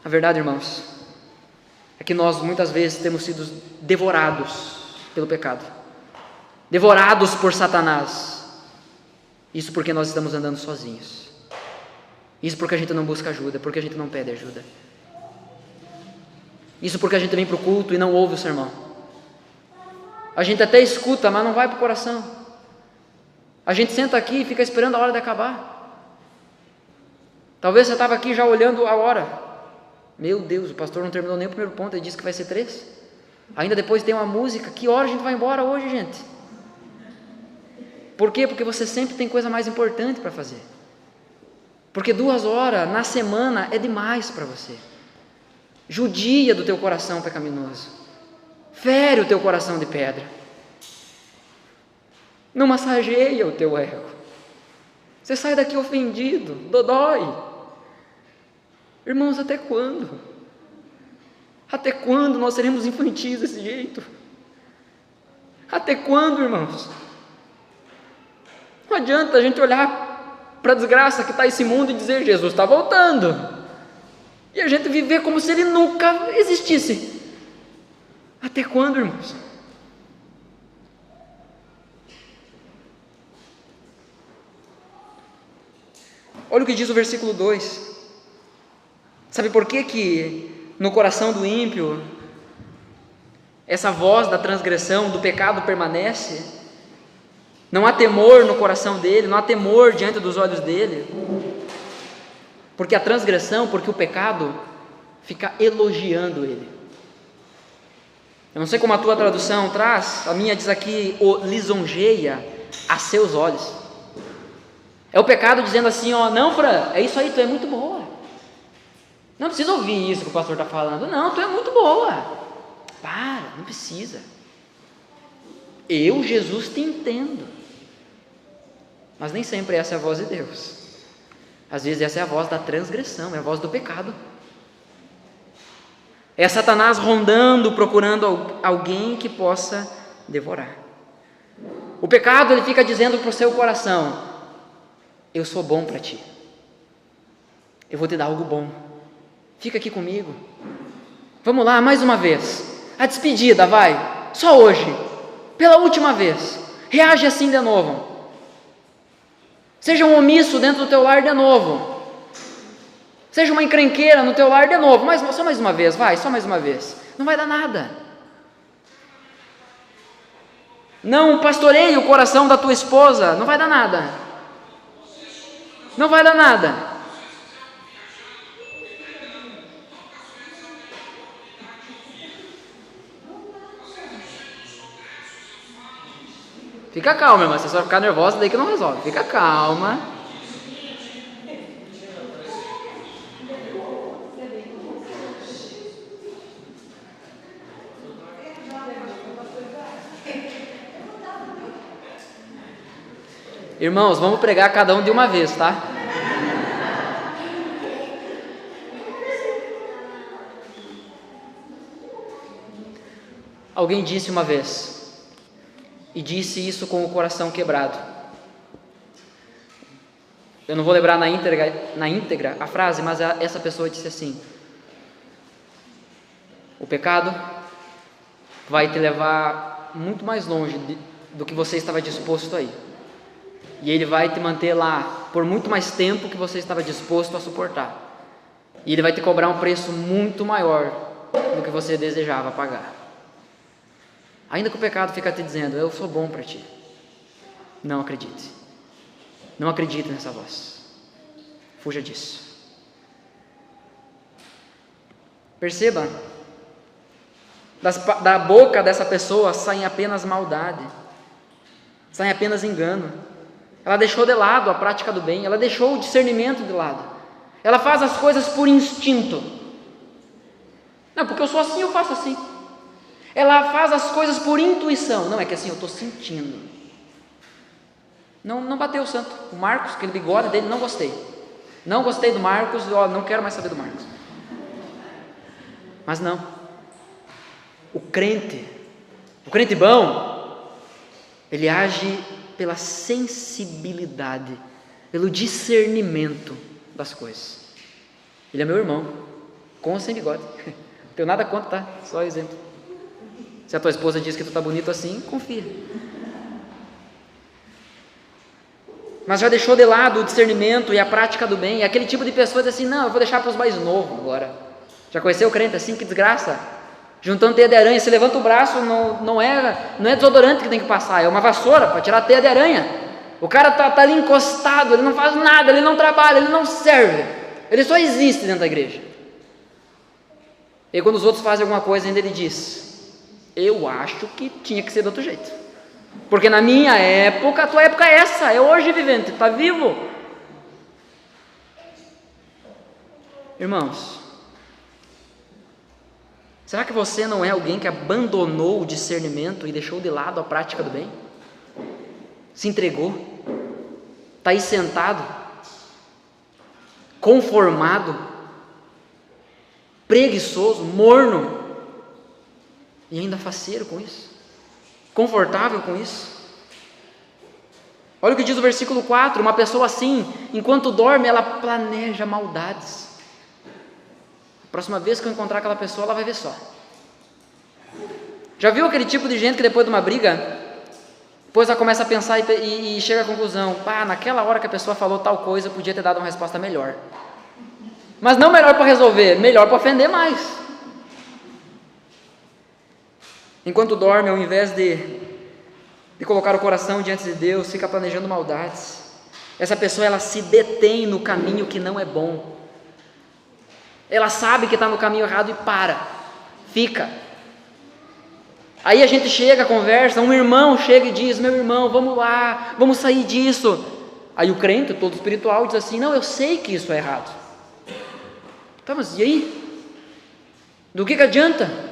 A verdade, irmãos, é que nós muitas vezes temos sido devorados pelo pecado, devorados por Satanás. Isso porque nós estamos andando sozinhos. Isso porque a gente não busca ajuda, porque a gente não pede ajuda. Isso porque a gente vem para o culto e não ouve o sermão. A gente até escuta, mas não vai para o coração. A gente senta aqui e fica esperando a hora de acabar. Talvez você estava aqui já olhando a hora. Meu Deus, o pastor não terminou nem o primeiro ponto, ele disse que vai ser 3. Ainda depois tem uma música. Que hora a gente vai embora hoje, gente? Por quê? Porque você sempre tem coisa mais importante para fazer. Porque 2 horas na semana é demais para você. Judia do teu coração pecaminoso. Fere o teu coração de pedra. Não massageia o teu ego. Você sai daqui ofendido, dodói. Irmãos, até quando? Até quando nós seremos infantis desse jeito? Até quando, irmãos? Não adianta a gente olhar para a desgraça que está esse mundo e dizer, Jesus está voltando. E a gente viver como se ele nunca existisse. Até quando, irmãos? Olha o que diz o versículo 2. Sabe por que no coração do ímpio essa voz da transgressão, do pecado permanece? Não há temor no coração dele, não há temor diante dos olhos dele. Porque a transgressão, porque o pecado fica elogiando ele. Eu não sei como a tua tradução traz, a minha diz aqui, o lisonjeia a seus olhos. É o pecado dizendo assim, ó, não, Fran, é isso aí, tu é muito boa. Não precisa ouvir isso que o pastor está falando, não, tu é muito boa. Para, não precisa. Eu, Jesus, te entendo. Mas nem sempre essa é a voz de Deus. Às vezes essa é a voz da transgressão, é a voz do pecado. É Satanás rondando, procurando alguém que possa devorar. O pecado, ele fica dizendo para o seu coração, eu sou bom para ti. Eu vou te dar algo bom. Fica aqui comigo. Vamos lá, mais uma vez. A despedida, vai. Só hoje. Pela última vez. Reage assim de novo. Seja um omisso dentro do teu lar de novo. Seja uma encrenqueira no teu lar de novo. Mas só mais uma vez, vai, só mais uma vez. Não vai dar nada. Não pastoreie o coração da tua esposa. Não vai dar nada. Não vai dar nada. Fica calma, irmã, você só vai ficar nervosa, daí que não resolve. Fica calma. Irmãos, vamos pregar cada um de uma vez, tá? Alguém disse uma vez, e disse isso com o coração quebrado. Eu não vou lembrar na íntegra a frase, mas essa pessoa disse assim: o pecado vai te levar muito mais longe do que você estava disposto a ir. E ele vai te manter lá por muito mais tempo que você estava disposto a suportar. E ele vai te cobrar um preço muito maior do que você desejava pagar. Ainda que o pecado fica te dizendo, eu sou bom para ti. Não acredite. Não acredite nessa voz. Fuja disso. Perceba, da boca dessa pessoa saem apenas maldade, saem apenas engano. Ela deixou de lado a prática do bem, ela deixou o discernimento de lado. Ela faz as coisas por instinto. Não, porque eu sou assim, eu faço assim. Ela faz as coisas por intuição. Não, é que assim, eu estou sentindo. Não bateu o santo. O Marcos, aquele bigode dele, não gostei. Não gostei do Marcos, não quero mais saber do Marcos. Mas não. O crente bom, ele age pela sensibilidade, pelo discernimento das coisas. Ele é meu irmão, com ou sem bigode. Não tenho nada contra, tá? Só exemplo. Se a tua esposa diz que tu tá bonito assim, confia. Mas já deixou de lado o discernimento e a prática do bem. E aquele tipo de pessoa diz assim: não, eu vou deixar para os mais novos agora. Já conheceu o crente assim? Que desgraça. Juntando teia de aranha, se levanta o braço, não é desodorante que tem que passar, é uma vassoura para tirar a teia de aranha. O cara tá ali encostado, ele não faz nada, ele não trabalha, ele não serve, ele só existe dentro da igreja. E quando os outros fazem alguma coisa, ainda ele diz: eu acho que tinha que ser de outro jeito, porque na minha época, a tua época é essa, é hoje vivente, está vivo. Irmãos, será que você não é alguém que abandonou o discernimento e deixou de lado a prática do bem? Se entregou? Está aí sentado, conformado, preguiçoso, morno, e ainda faceiro com isso? Confortável com isso? Olha o que diz o versículo 4, uma pessoa assim, enquanto dorme, ela planeja maldades. A próxima vez que eu encontrar aquela pessoa, ela vai ver só. Já viu aquele tipo de gente que depois de uma briga, depois ela começa a pensar e chega à conclusão: pá, naquela hora que a pessoa falou tal coisa, eu podia ter dado uma resposta melhor. Mas não melhor para resolver, melhor para ofender mais. Enquanto dorme, ao invés de colocar o coração diante de Deus, fica planejando maldades. Essa pessoa, ela se detém no caminho que não é bom. Ela sabe que está no caminho errado e fica. Aí a gente chega, conversa, um irmão chega e diz: meu irmão, vamos lá, vamos sair disso. Aí o crente, todo espiritual, diz assim: não, eu sei que isso é errado. Tá, mas e aí? Do que adianta?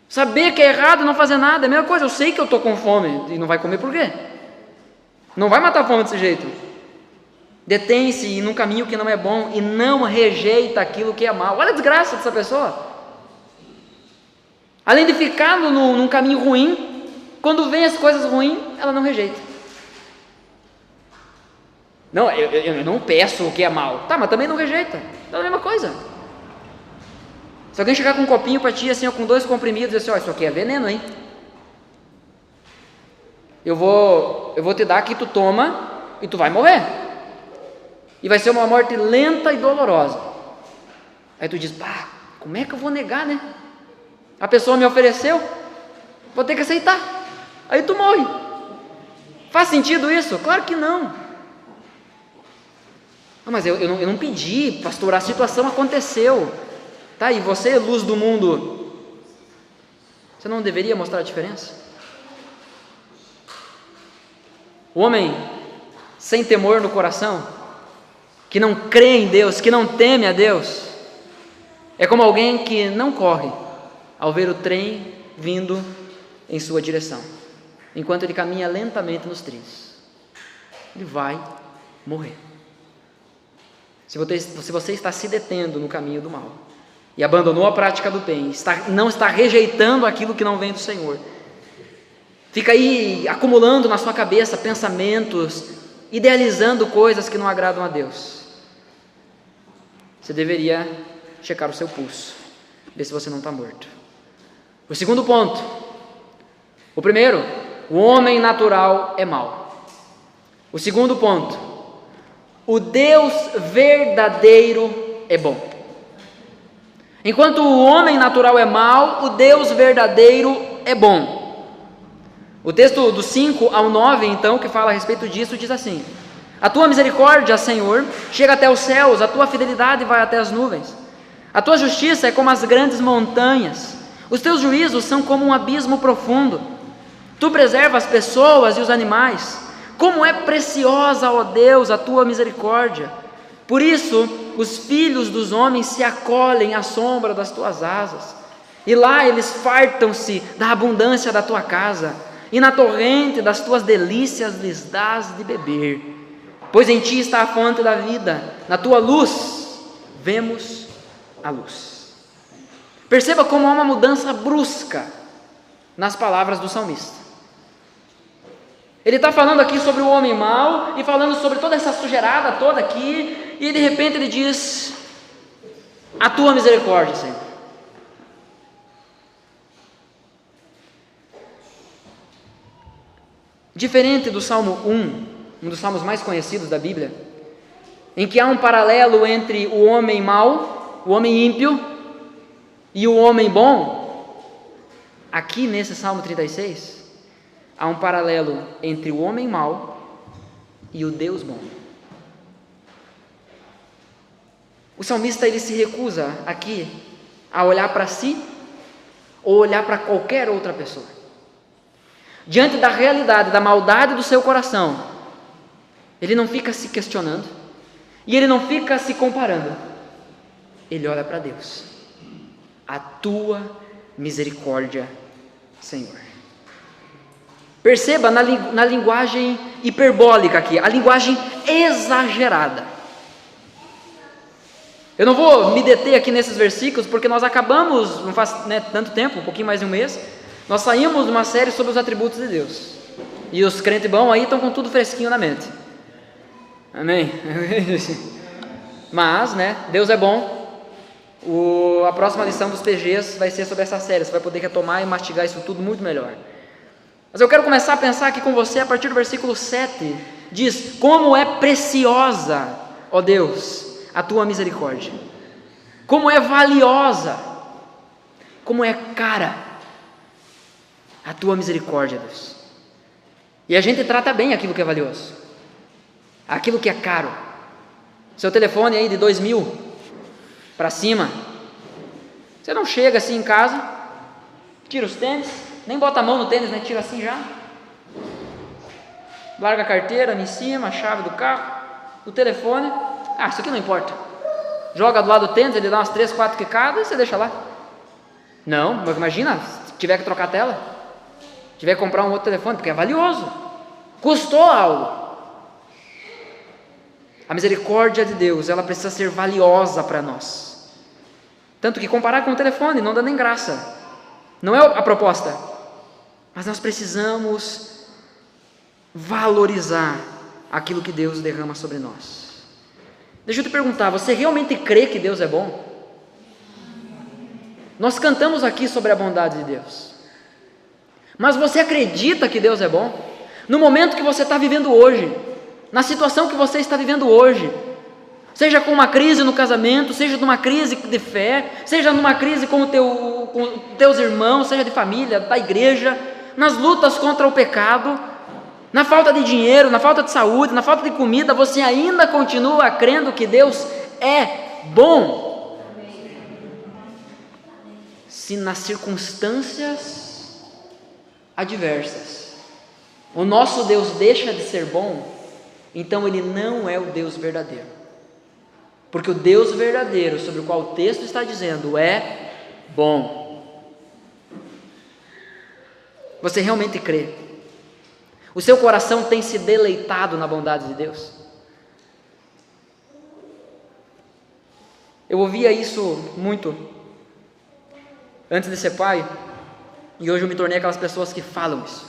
Saber que é errado e não fazer nada, é a mesma coisa. Eu sei que eu estou com fome, e não vai comer por quê? Não vai matar a fome desse jeito. Detém-se num caminho que não é bom e não rejeita aquilo que é mal. Olha a desgraça dessa pessoa. Além de ficar num caminho ruim, quando vem as coisas ruins, ela não rejeita. Não, eu não peço o que é mal. Tá, mas também não rejeita. Então é a mesma coisa. Se alguém chegar com um copinho para ti, assim, ou com 2 comprimidos, e dizer assim: ó, isso aqui é veneno, hein? Eu vou te dar aqui, tu toma, e tu vai morrer. E vai ser uma morte lenta e dolorosa. Aí tu diz: pá, como é que eu vou negar, né? A pessoa me ofereceu, vou ter que aceitar. Aí tu morre. Faz sentido isso? Claro que não. Não, mas eu não pedi, pastor, a situação aconteceu. Tá, e você, luz do mundo, você não deveria mostrar a diferença? O homem sem temor no coração, que não crê em Deus, que não teme a Deus, é como alguém que não corre ao ver o trem vindo em sua direção, enquanto ele caminha lentamente nos trilhos. Ele vai morrer. Se você está se detendo no caminho do mal e abandonou a prática do bem, não está rejeitando aquilo que não vem do Senhor, fica aí acumulando na sua cabeça pensamentos, idealizando coisas que não agradam a Deus, você deveria checar o seu pulso, ver se você não está morto. O segundo ponto: o primeiro, o homem natural é mau. O segundo ponto, o Deus verdadeiro é bom. Enquanto o homem natural é mau, o Deus verdadeiro é bom. O texto do 5 ao 9, então, que fala a respeito disso, diz assim: a tua misericórdia, Senhor, chega até os céus, a tua fidelidade vai até as nuvens. A tua justiça é como as grandes montanhas, os teus juízos são como um abismo profundo. Tu preservas as pessoas e os animais. Como é preciosa, ó Deus, a tua misericórdia. Por isso, os filhos dos homens se acolhem à sombra das tuas asas, e lá eles fartam-se da abundância da tua casa, e na torrente das tuas delícias lhes dás de beber. Pois em ti está a fonte da vida, na tua luz vemos a luz. Perceba como há uma mudança brusca nas palavras do salmista. Ele está falando aqui sobre o homem mau e falando sobre toda essa sujeirada toda aqui, e de repente ele diz: a tua misericórdia, Senhor. Diferente do Salmo 1 dos salmos mais conhecidos da Bíblia, em que há um paralelo entre o homem mau, o homem ímpio e o homem bom, aqui nesse Salmo 36, há um paralelo entre o homem mau e o Deus bom. O salmista ele se recusa aqui a olhar para si ou olhar para qualquer outra pessoa. Diante da realidade, da maldade do seu coração, ele não fica se questionando e ele não fica se comparando. Ele olha para Deus. A tua misericórdia, Senhor. Perceba na linguagem hiperbólica aqui, a linguagem exagerada. Eu não vou me deter aqui nesses versículos, porque nós acabamos, não faz tanto tempo, um pouquinho mais de um mês, nós saímos de uma série sobre os atributos de Deus. E os crentes bons aí estão com tudo fresquinho na mente. Amém? Mas, Deus é bom. A próxima lição dos PGs vai ser sobre essa série. Você vai poder retomar e mastigar isso tudo muito melhor. Mas eu quero começar a pensar aqui com você a partir do versículo 7. Diz: como é preciosa, ó Deus, a tua misericórdia. Como é valiosa, como é cara a tua misericórdia, Deus. E a gente trata bem aquilo que é valioso, aquilo que é caro. Seu telefone aí de 2.000 para cima, você não chega assim em casa, tira os tênis, nem bota a mão no tênis, tira assim já, larga a carteira em cima, a chave do carro, o telefone, isso aqui não importa, joga do lado do tênis, ele dá umas 3, 4 quicadas e você deixa lá. Não, mas imagina, se tiver que trocar a tela, tiver que comprar um outro telefone, porque é valioso, custou algo. A misericórdia de Deus, ela precisa ser valiosa para nós, tanto que comparar com o telefone não dá nem graça, não é a proposta, mas nós precisamos valorizar aquilo que Deus derrama sobre nós. Deixa eu te perguntar, você realmente crê que Deus é bom? Nós cantamos aqui sobre a bondade de Deus, mas você acredita que Deus é bom? No momento que você está vivendo hoje, na situação que você está vivendo hoje, seja com uma crise no casamento, seja numa crise de fé, seja numa crise com teus irmãos, seja de família, da igreja, nas lutas contra o pecado, na falta de dinheiro, na falta de saúde, na falta de comida, você ainda continua crendo que Deus é bom? Se nas circunstâncias adversas o nosso Deus deixa de ser bom, então Ele não é o Deus verdadeiro, porque o Deus verdadeiro, sobre o qual o texto está dizendo, é bom. Você realmente crê? O seu coração tem se deleitado na bondade de Deus? Eu ouvia isso muito antes de ser pai, e hoje eu me tornei aquelas pessoas que falam isso,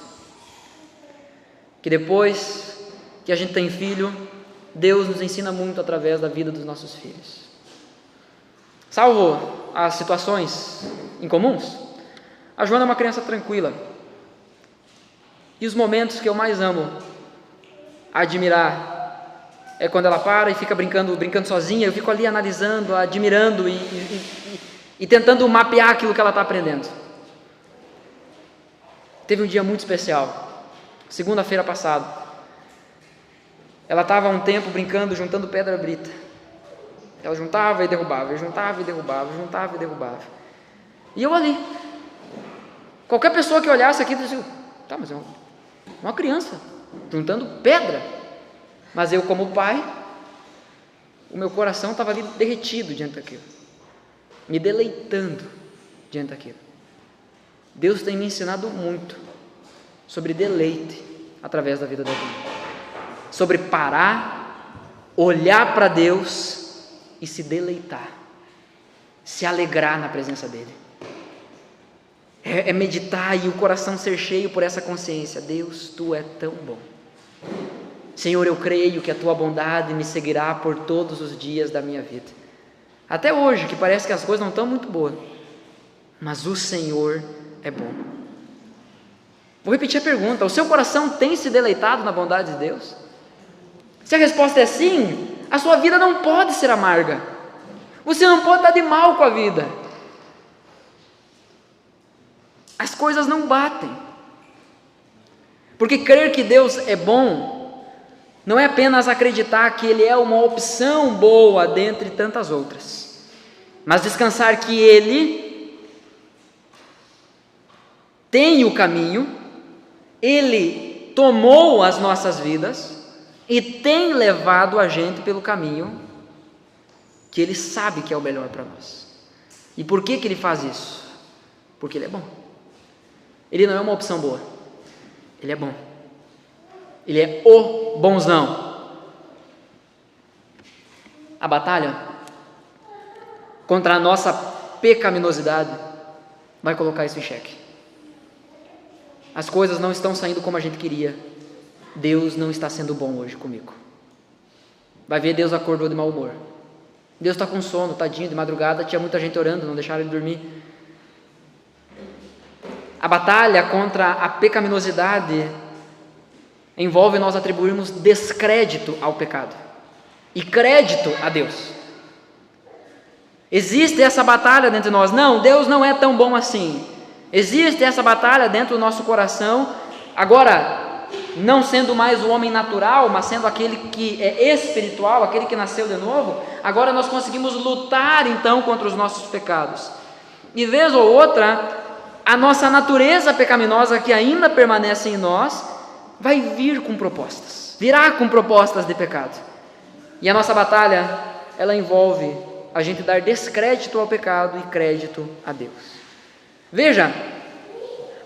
que depois que a gente tem filho, Deus nos ensina muito através da vida dos nossos filhos. Salvo as situações incomuns, a Joana é uma criança tranquila, e os momentos que eu mais amo admirar é quando ela para e fica brincando sozinha. Eu fico ali analisando, admirando e tentando mapear aquilo que ela está aprendendo. Teve um dia muito especial, segunda-feira passada. Ela estava há um tempo brincando, juntando pedra brita. Ela juntava e derrubava, juntava e derrubava, juntava e derrubava. E eu ali. Qualquer pessoa que olhasse aqui dizia: tá, mas é uma criança juntando pedra. Mas eu, como pai, o meu coração estava ali derretido diante daquilo, me deleitando diante daquilo. Deus tem me ensinado muito sobre deleite através da vida da vida, sobre parar, olhar para Deus e se deleitar, se alegrar na presença dEle. É meditar e o coração ser cheio por essa consciência: Deus, Tu é tão bom. Senhor, eu creio que a Tua bondade me seguirá por todos os dias da minha vida. Até hoje, que parece que as coisas não estão muito boas, mas o Senhor é bom. Vou repetir a pergunta: o seu coração tem se deleitado na bondade de Deus? Se a resposta é sim, a sua vida não pode ser amarga. Você não pode estar de mal com a vida. As coisas não batem. Porque crer que Deus é bom não é apenas acreditar que Ele é uma opção boa dentre tantas outras, mas descansar que Ele tem o caminho, Ele tomou as nossas vidas e tem levado a gente pelo caminho que Ele sabe que é o melhor para nós. E por que Ele faz isso? Porque Ele é bom. Ele não é uma opção boa, Ele é bom. Ele é o bonzão. A batalha contra a nossa pecaminosidade vai colocar isso em xeque. As coisas não estão saindo como a gente queria. Deus não está sendo bom hoje comigo. Vai ver, Deus acordou de mau humor. Deus está com sono, tadinho, de madrugada tinha muita gente orando, não deixaram ele dormir. A batalha contra a pecaminosidade envolve nós atribuirmos descrédito ao pecado e crédito a Deus. Existe essa batalha dentro de nós. Não, Deus não é tão bom assim. Existe essa batalha dentro do nosso coração. Agora, não sendo mais o homem natural, mas sendo aquele que é espiritual, aquele que nasceu de novo, agora nós conseguimos lutar então contra os nossos pecados. E vez ou outra, a nossa natureza pecaminosa que ainda permanece em nós, vai vir com propostas, virá com propostas de pecado. E a nossa batalha, ela envolve a gente dar descrédito ao pecado e crédito a Deus. Veja,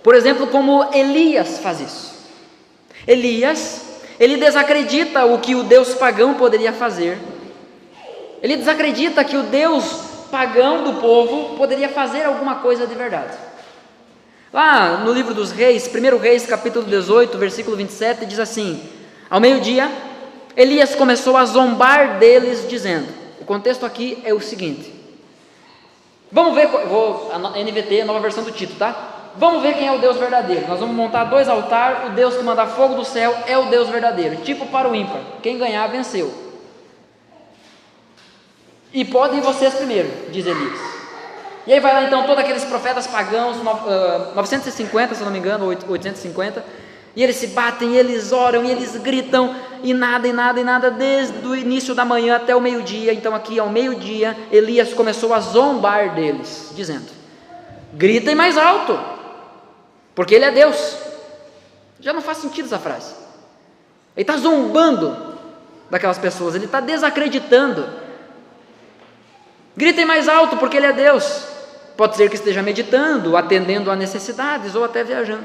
por exemplo, como Elias faz isso. Elias, ele desacredita o que o Deus pagão poderia fazer. Ele desacredita que o Deus pagão do povo poderia fazer alguma coisa de verdade. Lá no livro dos Reis, 1 Reis, capítulo 18, versículo 27, diz assim: ao meio-dia, Elias começou a zombar deles, dizendo, o contexto aqui é o seguinte, vamos ver, a NVT, nova versão do Tito, tá? Vamos ver quem é o Deus verdadeiro. Nós vamos montar 2 altares, o Deus que manda fogo do céu é o Deus verdadeiro, tipo para o ímpar, quem ganhar venceu. E podem vocês primeiro, diz Elias. E aí vai lá então todos aqueles profetas pagãos, 950 se eu não me engano, 850, e eles se batem, eles oram, e eles gritam, e nada, desde o início da manhã até o meio-dia. Então aqui ao meio-dia, Elias começou a zombar deles, dizendo, gritem mais alto, porque Ele é Deus. Já não faz sentido essa frase. Ele está zombando daquelas pessoas, ele está desacreditando. Gritem mais alto, porque Ele é Deus. Pode ser que esteja meditando, atendendo a necessidades ou até viajando.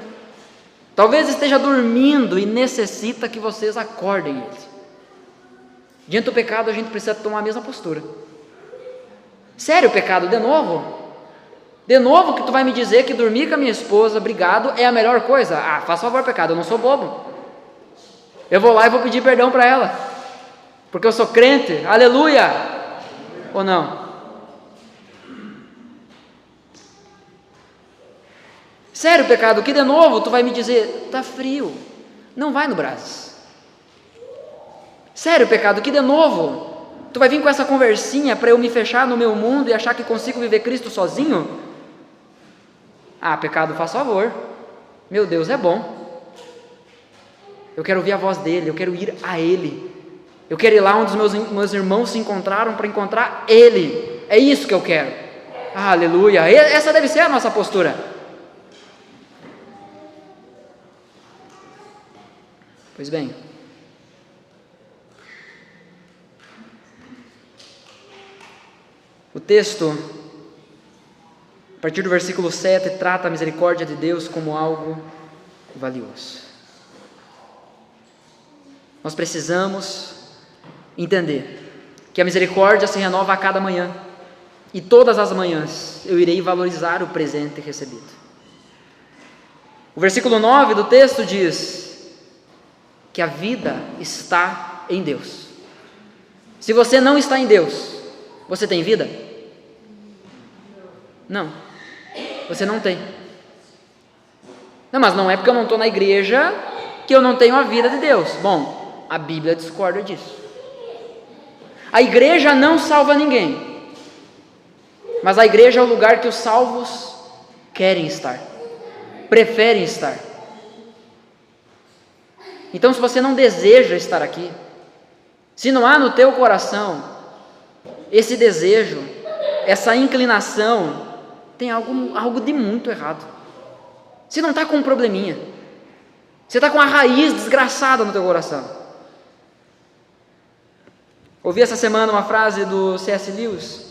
Talvez esteja dormindo e necessita que vocês acordem Ele. Diante do pecado a gente precisa tomar a mesma postura. Sério, pecado, de novo? De novo que tu vai me dizer que dormir com a minha esposa, brigado, é a melhor coisa? Ah, faz favor, pecado, eu não sou bobo. Eu vou lá e vou pedir perdão para ela, porque eu sou crente, aleluia, ou não? Sério, pecado, que de novo tu vai me dizer, está frio, não vai no Brás. Sério, pecado, que de novo tu vai vir com essa conversinha para eu me fechar no meu mundo e achar que consigo viver Cristo sozinho? Ah, pecado, faz favor, meu Deus é bom, eu quero ouvir a voz dEle, eu quero ir a Ele, eu quero ir lá onde os meus irmãos se encontraram para encontrar Ele, é isso que eu quero. Ah, aleluia, essa deve ser a nossa postura. Pois bem, o texto, a partir do versículo 7, trata a misericórdia de Deus como algo valioso. Nós precisamos entender que a misericórdia se renova a cada manhã, e todas as manhãs eu irei valorizar o presente recebido. O versículo 9 do texto diz que a vida está em Deus. Se você não está em Deus, você tem vida? Não, você não tem. Não, mas não é porque eu não estou na igreja que eu não tenho a vida de Deus. Bom, a Bíblia discorda disso. A igreja não salva ninguém, mas a igreja é o lugar que os salvos querem estar, preferem estar. Então, se você não deseja estar aqui, se não há no teu coração esse desejo, essa inclinação, tem algo de muito errado. Você não está com um probleminha, você está com a raiz desgraçada no teu coração. Ouvi essa semana uma frase do C.S. Lewis,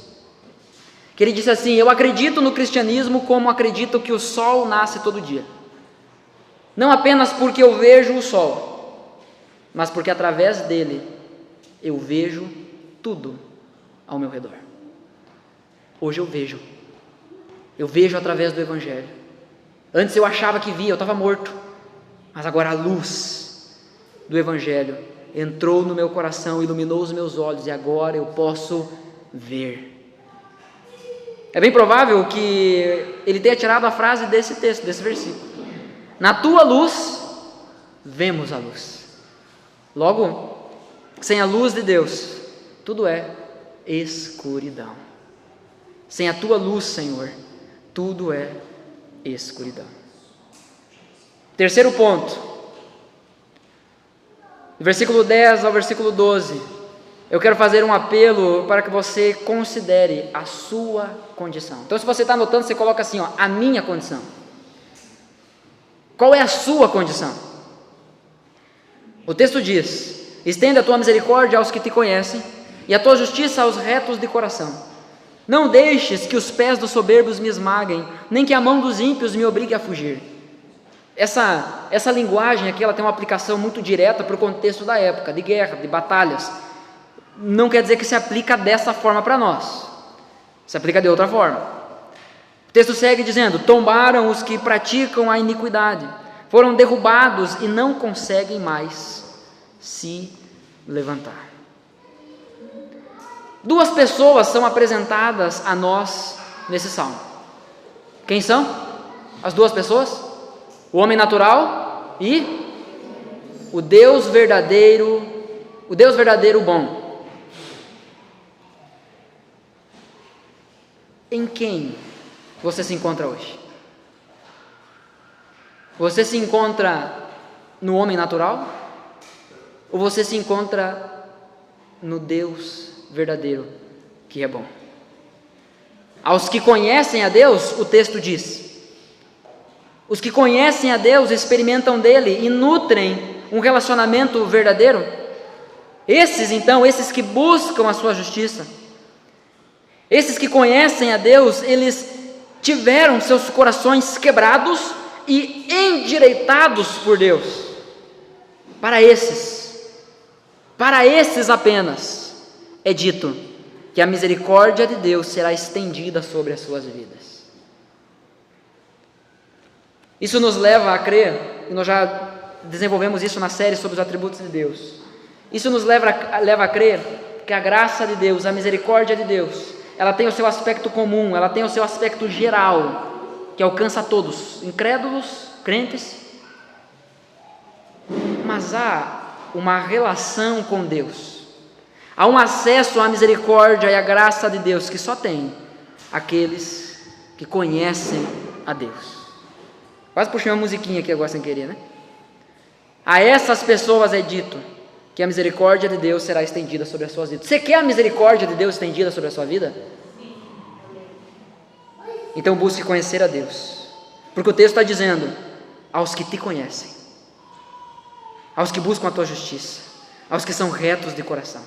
que ele disse assim: eu acredito no cristianismo como acredito que o sol nasce todo dia. Não apenas porque eu vejo o sol, mas porque através dele eu vejo tudo ao meu redor. Hoje eu vejo através do Evangelho. Antes eu achava que via, eu estava morto, mas agora a luz do Evangelho entrou no meu coração, iluminou os meus olhos, e agora eu posso ver. É bem provável que ele tenha tirado a frase desse texto, desse versículo: na tua luz vemos a luz. Logo, sem a luz de Deus, tudo é escuridão. Sem a tua luz, Senhor, tudo é escuridão. Terceiro ponto, do versículo 10 ao versículo 12, eu quero fazer um apelo para que você considere a sua condição. Então, se você está anotando, você coloca assim, ó, a minha condição. Qual é a sua condição? O texto diz: estenda a tua misericórdia aos que te conhecem, e a tua justiça aos retos de coração. Não deixes que os pés dos soberbos me esmaguem, nem que a mão dos ímpios me obrigue a fugir. Essa linguagem aqui, ela tem uma aplicação muito direta para o contexto da época, de guerra, de batalhas. Não quer dizer que se aplica dessa forma para nós, se aplica de outra forma. O texto segue dizendo: tombaram os que praticam a iniquidade, foram derrubados e não conseguem mais se levantar. Duas pessoas são apresentadas a nós nesse salmo. Quem são as duas pessoas? O homem natural e o Deus verdadeiro bom. Em quem você se encontra hoje? Você se encontra no homem natural? Ou você se encontra no Deus verdadeiro que é bom? Aos que conhecem a Deus, o texto diz: os que conhecem a Deus experimentam dele e nutrem um relacionamento verdadeiro. Esses que buscam a sua justiça, esses que conhecem a Deus, eles tiveram seus corações quebrados e endireitados por Deus. Para esses apenas é dito que a misericórdia de Deus será estendida sobre as suas vidas. Isso nos leva a crer, e nós já desenvolvemos isso na série sobre os atributos de Deus. Isso nos leva a crer que a graça de Deus, a misericórdia de Deus, ela tem o seu aspecto comum, ela tem o seu aspecto geral, que alcança a todos, incrédulos, crentes. Mas há uma relação com Deus, há um acesso à misericórdia e à graça de Deus que só tem aqueles que conhecem a Deus. Quase puxei uma musiquinha aqui agora sem querer, né? A essas pessoas é dito que a misericórdia de Deus será estendida sobre as suas vidas. Você quer a misericórdia de Deus estendida sobre a sua vida? Então busque conhecer a Deus, porque o texto está dizendo: aos que te conhecem, aos que buscam a tua justiça, aos que são retos de coração.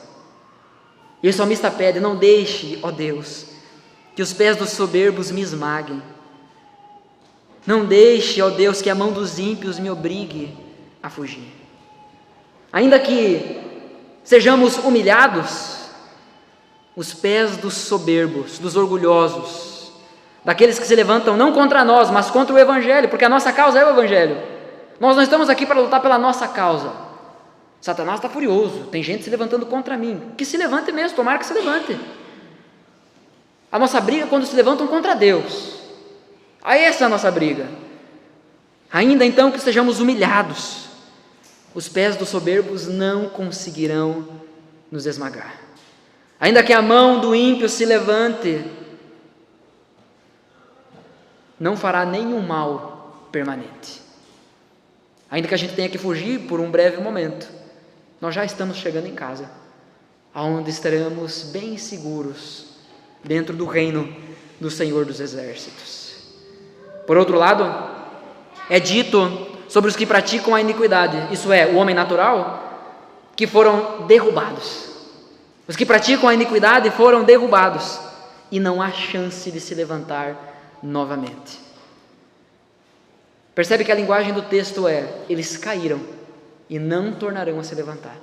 E o salmista pede: não deixe, ó Deus, que os pés dos soberbos me esmaguem. Não deixe, ó Deus, que a mão dos ímpios me obrigue a fugir. Ainda que sejamos humilhados, os pés dos soberbos, dos orgulhosos, daqueles que se levantam não contra nós, mas contra o Evangelho, porque a nossa causa é o Evangelho. Nós não estamos aqui para lutar pela nossa causa. Satanás está furioso, tem gente se levantando contra mim. Que se levante mesmo, tomara que se levante. A nossa briga é quando se levantam contra Deus. Essa é a nossa briga. Ainda então que sejamos humilhados, os pés dos soberbos não conseguirão nos esmagar. Ainda que a mão do ímpio se levante, não fará nenhum mal permanente. Ainda que a gente tenha que fugir por um breve momento, nós já estamos chegando em casa, aonde estaremos bem seguros dentro do reino do Senhor dos Exércitos. Por outro lado, é dito sobre os que praticam a iniquidade, isso é, o homem natural, que foram derrubados. Os que praticam a iniquidade foram derrubados e não há chance de se levantar novamente. Percebe que a linguagem do texto é: eles caíram e não tornarão a se levantar.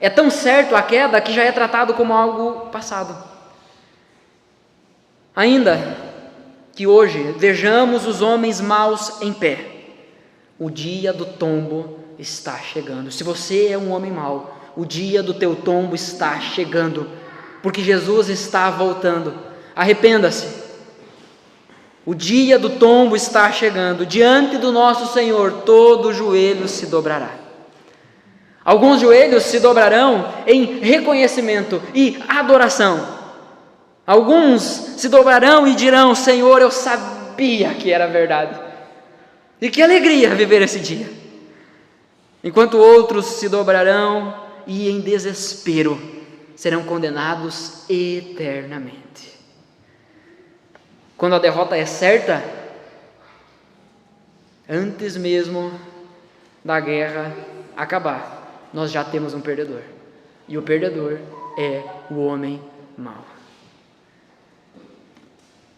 É tão certo a queda que já é tratado como algo passado. Ainda que hoje vejamos os homens maus em pé, o dia do tombo está chegando. Se você é um homem mau, o dia do teu tombo está chegando, porque Jesus está voltando. Arrependa-se. O dia do tombo está chegando. Diante do nosso Senhor, todo joelho se dobrará. Alguns joelhos se dobrarão em reconhecimento e adoração. Alguns se dobrarão e dirão: Senhor, eu sabia que era verdade. E que alegria viver esse dia. Enquanto outros se dobrarão e em desespero serão condenados eternamente. Quando a derrota é certa, antes mesmo da guerra acabar, nós já temos um perdedor. E o perdedor é o homem mau.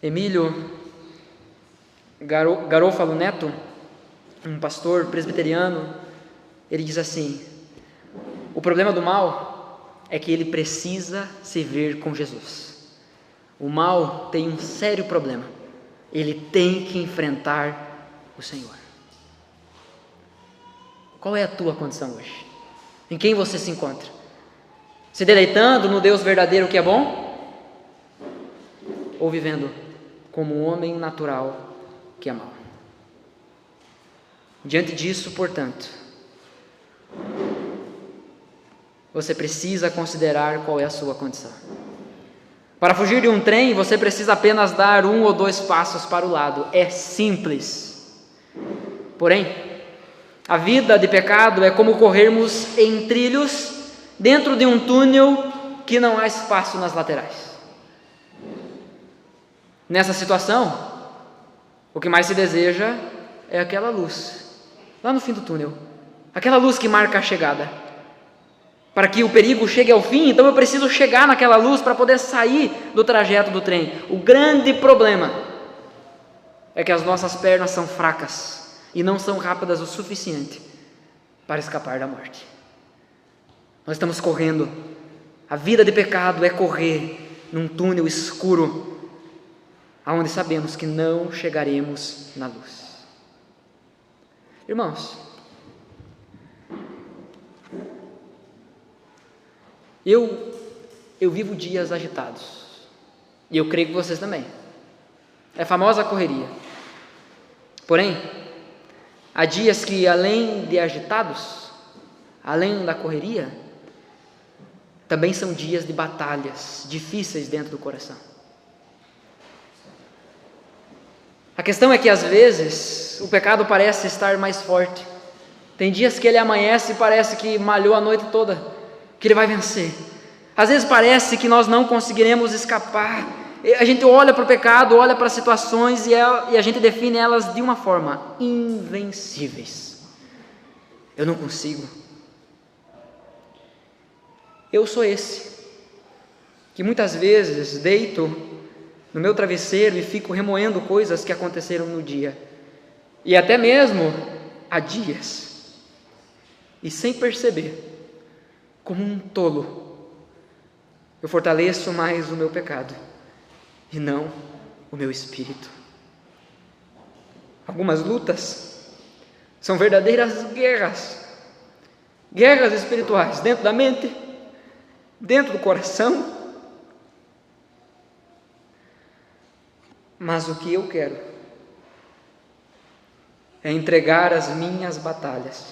Emílio Garofalo Neto, um pastor presbiteriano, ele diz assim: o problema do mal é que ele precisa se ver com Jesus. O mal tem um sério problema: ele tem que enfrentar o Senhor. Qual é a tua condição hoje? Em quem você se encontra? Se deleitando no Deus verdadeiro que é bom? Ou vivendo como um homem natural que é mau? Diante disso, portanto, você precisa considerar qual é a sua condição. Para fugir de um trem, você precisa apenas dar 1 ou 2 passos para o lado. É simples. Porém, a vida de pecado é como corrermos em trilhos dentro de um túnel que não há espaço nas laterais. Nessa situação, o que mais se deseja é aquela luz lá no fim do túnel, aquela luz que marca a chegada. Para que o perigo chegue ao fim, então eu preciso chegar naquela luz para poder sair do trajeto do trem. O grande problema é que as nossas pernas são fracas e não são rápidas o suficiente para escapar da morte. Nós estamos correndo. A vida de pecado é correr num túnel escuro, aonde sabemos que não chegaremos na luz. Irmãos, eu vivo dias agitados, e eu creio que vocês também. É a famosa correria. Porém, há dias que, além de agitados, além da correria, também são dias de batalhas difíceis dentro do coração. A questão é que às vezes o pecado parece estar mais forte. Tem dias que ele amanhece e parece que malhou a noite toda, que ele vai vencer. Às vezes parece que nós não conseguiremos escapar. A gente olha para o pecado, olha para as situações e a gente define elas de uma forma: invencíveis. Eu não consigo. Eu sou esse, que muitas vezes deito no meu travesseiro e fico remoendo coisas que aconteceram no dia, e até mesmo há dias, e sem perceber, como um tolo, eu fortaleço mais o meu pecado e não o meu espírito. Algumas lutas são verdadeiras guerras espirituais, dentro da mente, dentro do coração. Mas o que eu quero é entregar as minhas batalhas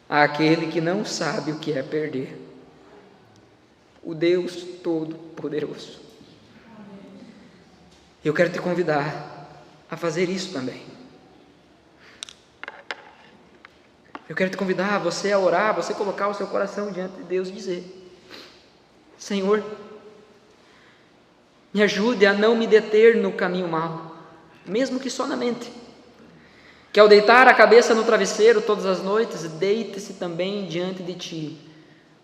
àquele que não sabe o que é perder, o Deus Todo-Poderoso. Eu quero te convidar a fazer isso também. Eu quero te convidar a você a orar, você colocar o seu coração diante de Deus e dizer: Senhor, me ajude a não me deter no caminho mau, mesmo que só na mente. Que ao deitar a cabeça no travesseiro todas as noites, deite-se também diante de Ti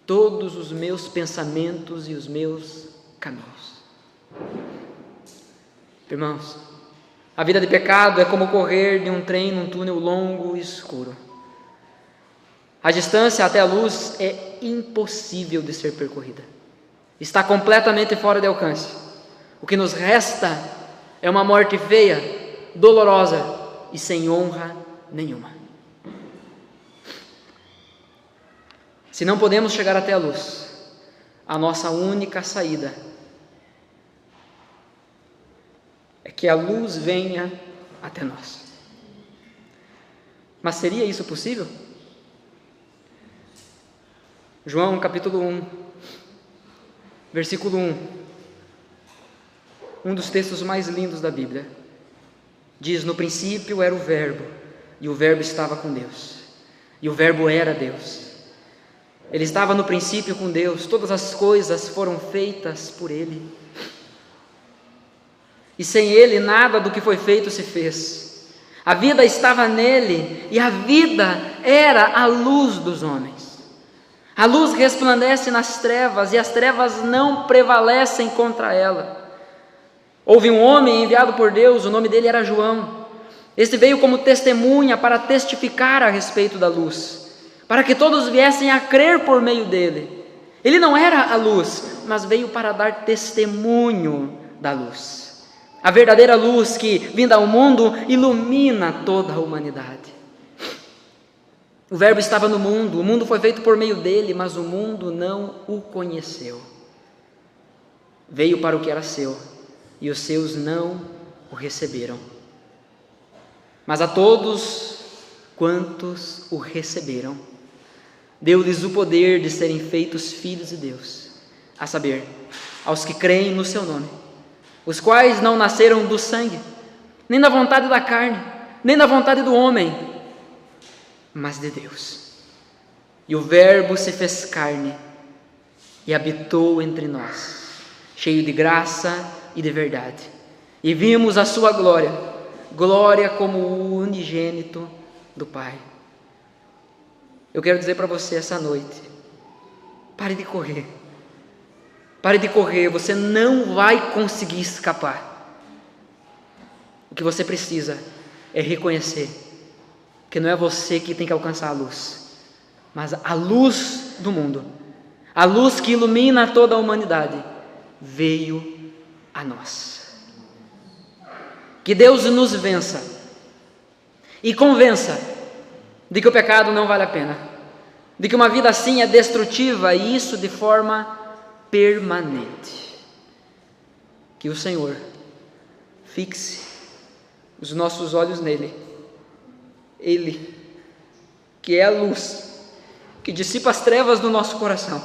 todos os meus pensamentos e os meus caminhos. Irmãos, a vida de pecado é como correr de um trem num túnel longo e escuro. A distância até a luz é impossível de ser percorrida. Está completamente fora de alcance. O que nos resta é uma morte feia, dolorosa e sem honra nenhuma. Se não podemos chegar até a luz, a nossa única saída é que a luz venha até nós. Mas seria isso possível? João capítulo 1, versículo 1, um dos textos mais lindos da Bíblia, diz: no princípio era o Verbo, e o Verbo estava com Deus, e o Verbo era Deus. Ele estava no princípio com Deus, todas as coisas foram feitas por Ele, e sem Ele nada do que foi feito se fez. A vida estava nele, e a vida era a luz dos homens. A luz resplandece nas trevas, e as trevas não prevalecem contra ela. Houve um homem enviado por Deus, o nome dele era João. Este veio como testemunha para testificar a respeito da luz, para que todos viessem a crer por meio dele. Ele não era a luz, mas veio para dar testemunho da luz. A verdadeira luz que, vinda ao mundo, ilumina toda a humanidade. O Verbo estava no mundo, o mundo foi feito por meio dele, mas o mundo não o conheceu. Veio para o que era seu, e os seus não o receberam. Mas a todos quantos o receberam, deu-lhes o poder de serem feitos filhos de Deus, a saber, aos que creem no seu nome, os quais não nasceram do sangue, nem da vontade da carne, nem da vontade do homem, mas de Deus. E o Verbo se fez carne e habitou entre nós, cheio de graça e de verdade. E vimos a sua glória, glória como o unigênito do Pai. Eu quero dizer para você essa noite: pare de correr. Pare de correr, você não vai conseguir escapar. O que você precisa é reconhecer que não é você que tem que alcançar a luz, mas a luz do mundo, a luz que ilumina toda a humanidade, veio a nós. Que Deus nos vença e convença de que o pecado não vale a pena, de que uma vida assim é destrutiva, e isso de forma permanente. Que o Senhor fixe os nossos olhos nele, Ele que é a luz que dissipa as trevas do nosso coração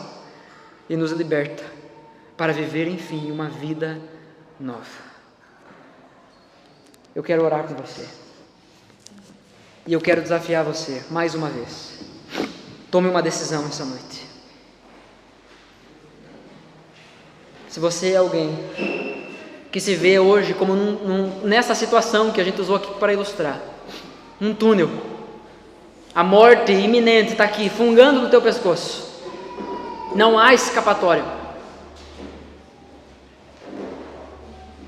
e nos liberta para viver, enfim, uma vida nova. Eu quero orar com você, e eu quero desafiar você mais uma vez: tome uma decisão essa noite. Se você é alguém que se vê hoje como nessa situação que a gente usou aqui para ilustrar, um túnel, a morte iminente está aqui, fungando no teu pescoço, não há escapatória,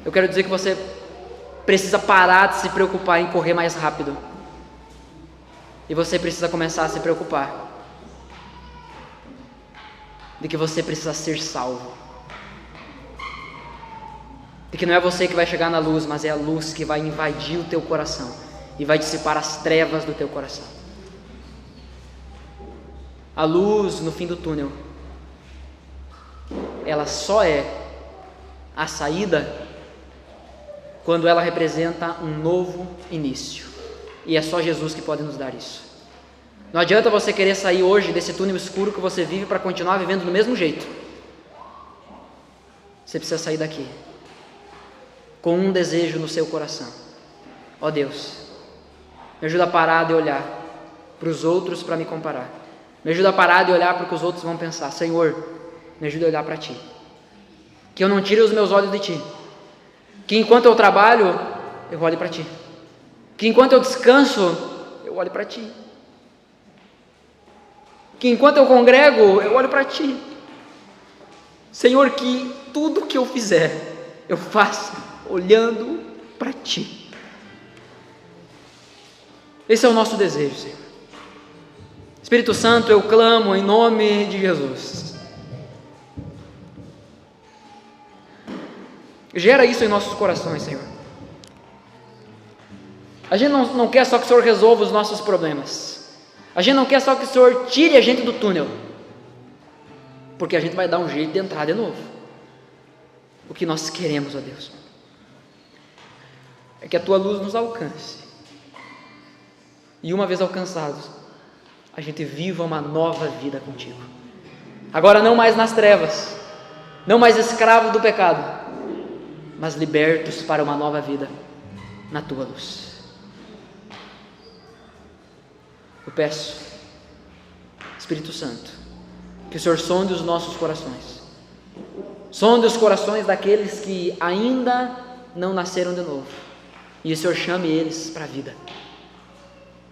eu quero dizer que você precisa parar de se preocupar em correr mais rápido, e você precisa começar a se preocupar de que você precisa ser salvo, de que não é você que vai chegar na luz, mas é a luz que vai invadir o teu coração e vai dissipar as trevas do teu coração. A luz no fim do túnel, ela só é a saída quando ela representa um novo início. E é só Jesus que pode nos dar isso. Não adianta você querer sair hoje desse túnel escuro que você vive para continuar vivendo do mesmo jeito. Você precisa sair daqui com um desejo no seu coração. Ó Deus, me ajuda a parar de olhar para os outros para me comparar. Me ajuda a parar de olhar para o que os outros vão pensar. Senhor, me ajuda a olhar para Ti. Que eu não tire os meus olhos de Ti. Que enquanto eu trabalho, eu olhe para Ti. Que enquanto eu descanso, eu olhe para Ti. Que enquanto eu congrego, eu olho para Ti. Senhor, que tudo que eu fizer, eu faça olhando para Ti. Esse é o nosso desejo, Senhor. Espírito Santo, eu clamo em nome de Jesus. Gera isso em nossos corações, Senhor. A gente não quer só que o Senhor resolva os nossos problemas. A gente não quer só que o Senhor tire a gente do túnel, porque a gente vai dar um jeito de entrar de novo. O que nós queremos, ó Deus, é que a Tua luz nos alcance, e uma vez alcançados, a gente viva uma nova vida contigo. Agora não mais nas trevas, não mais escravos do pecado, mas libertos para uma nova vida na Tua luz. Eu peço, Espírito Santo, que o Senhor sonde os nossos corações, sonde os corações daqueles que ainda não nasceram de novo, e o Senhor chame eles para a vida.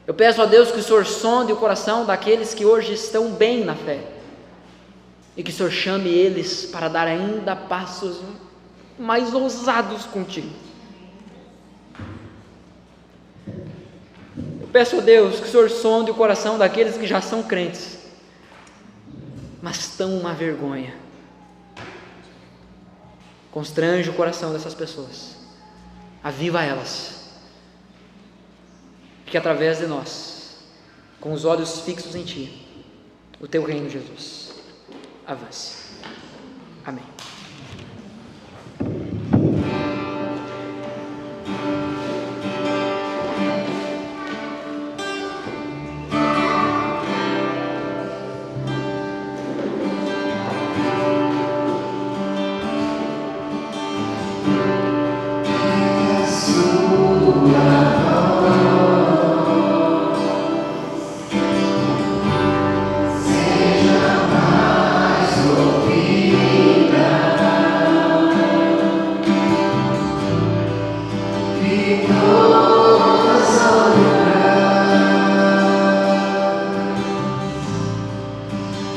Eu peço a Deus que o Senhor sonde o coração daqueles que hoje estão bem na fé, e que o Senhor chame eles para dar ainda passos mais ousados contigo. Eu peço a Deus que o Senhor sonde o coração daqueles que já são crentes, mas estão uma vergonha. Constrange o coração dessas pessoas, aviva elas, que através de nós, com os olhos fixos em Ti, o Teu reino, Jesus, avance. Amém.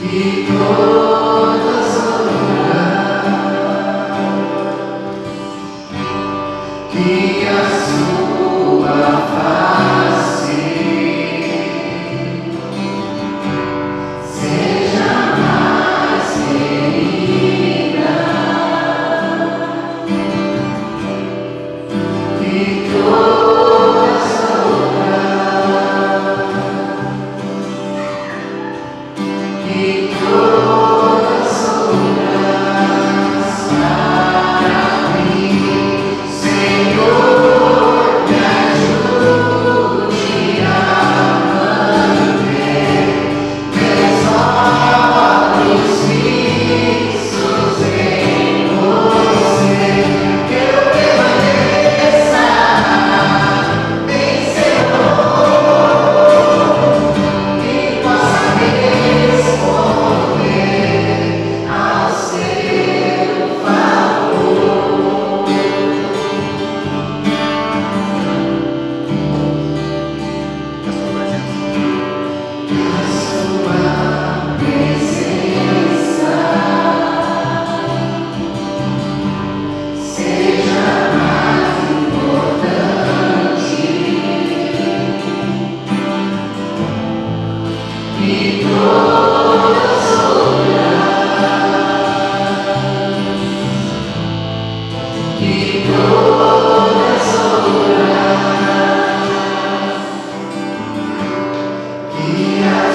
Que a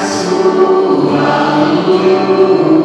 sua luz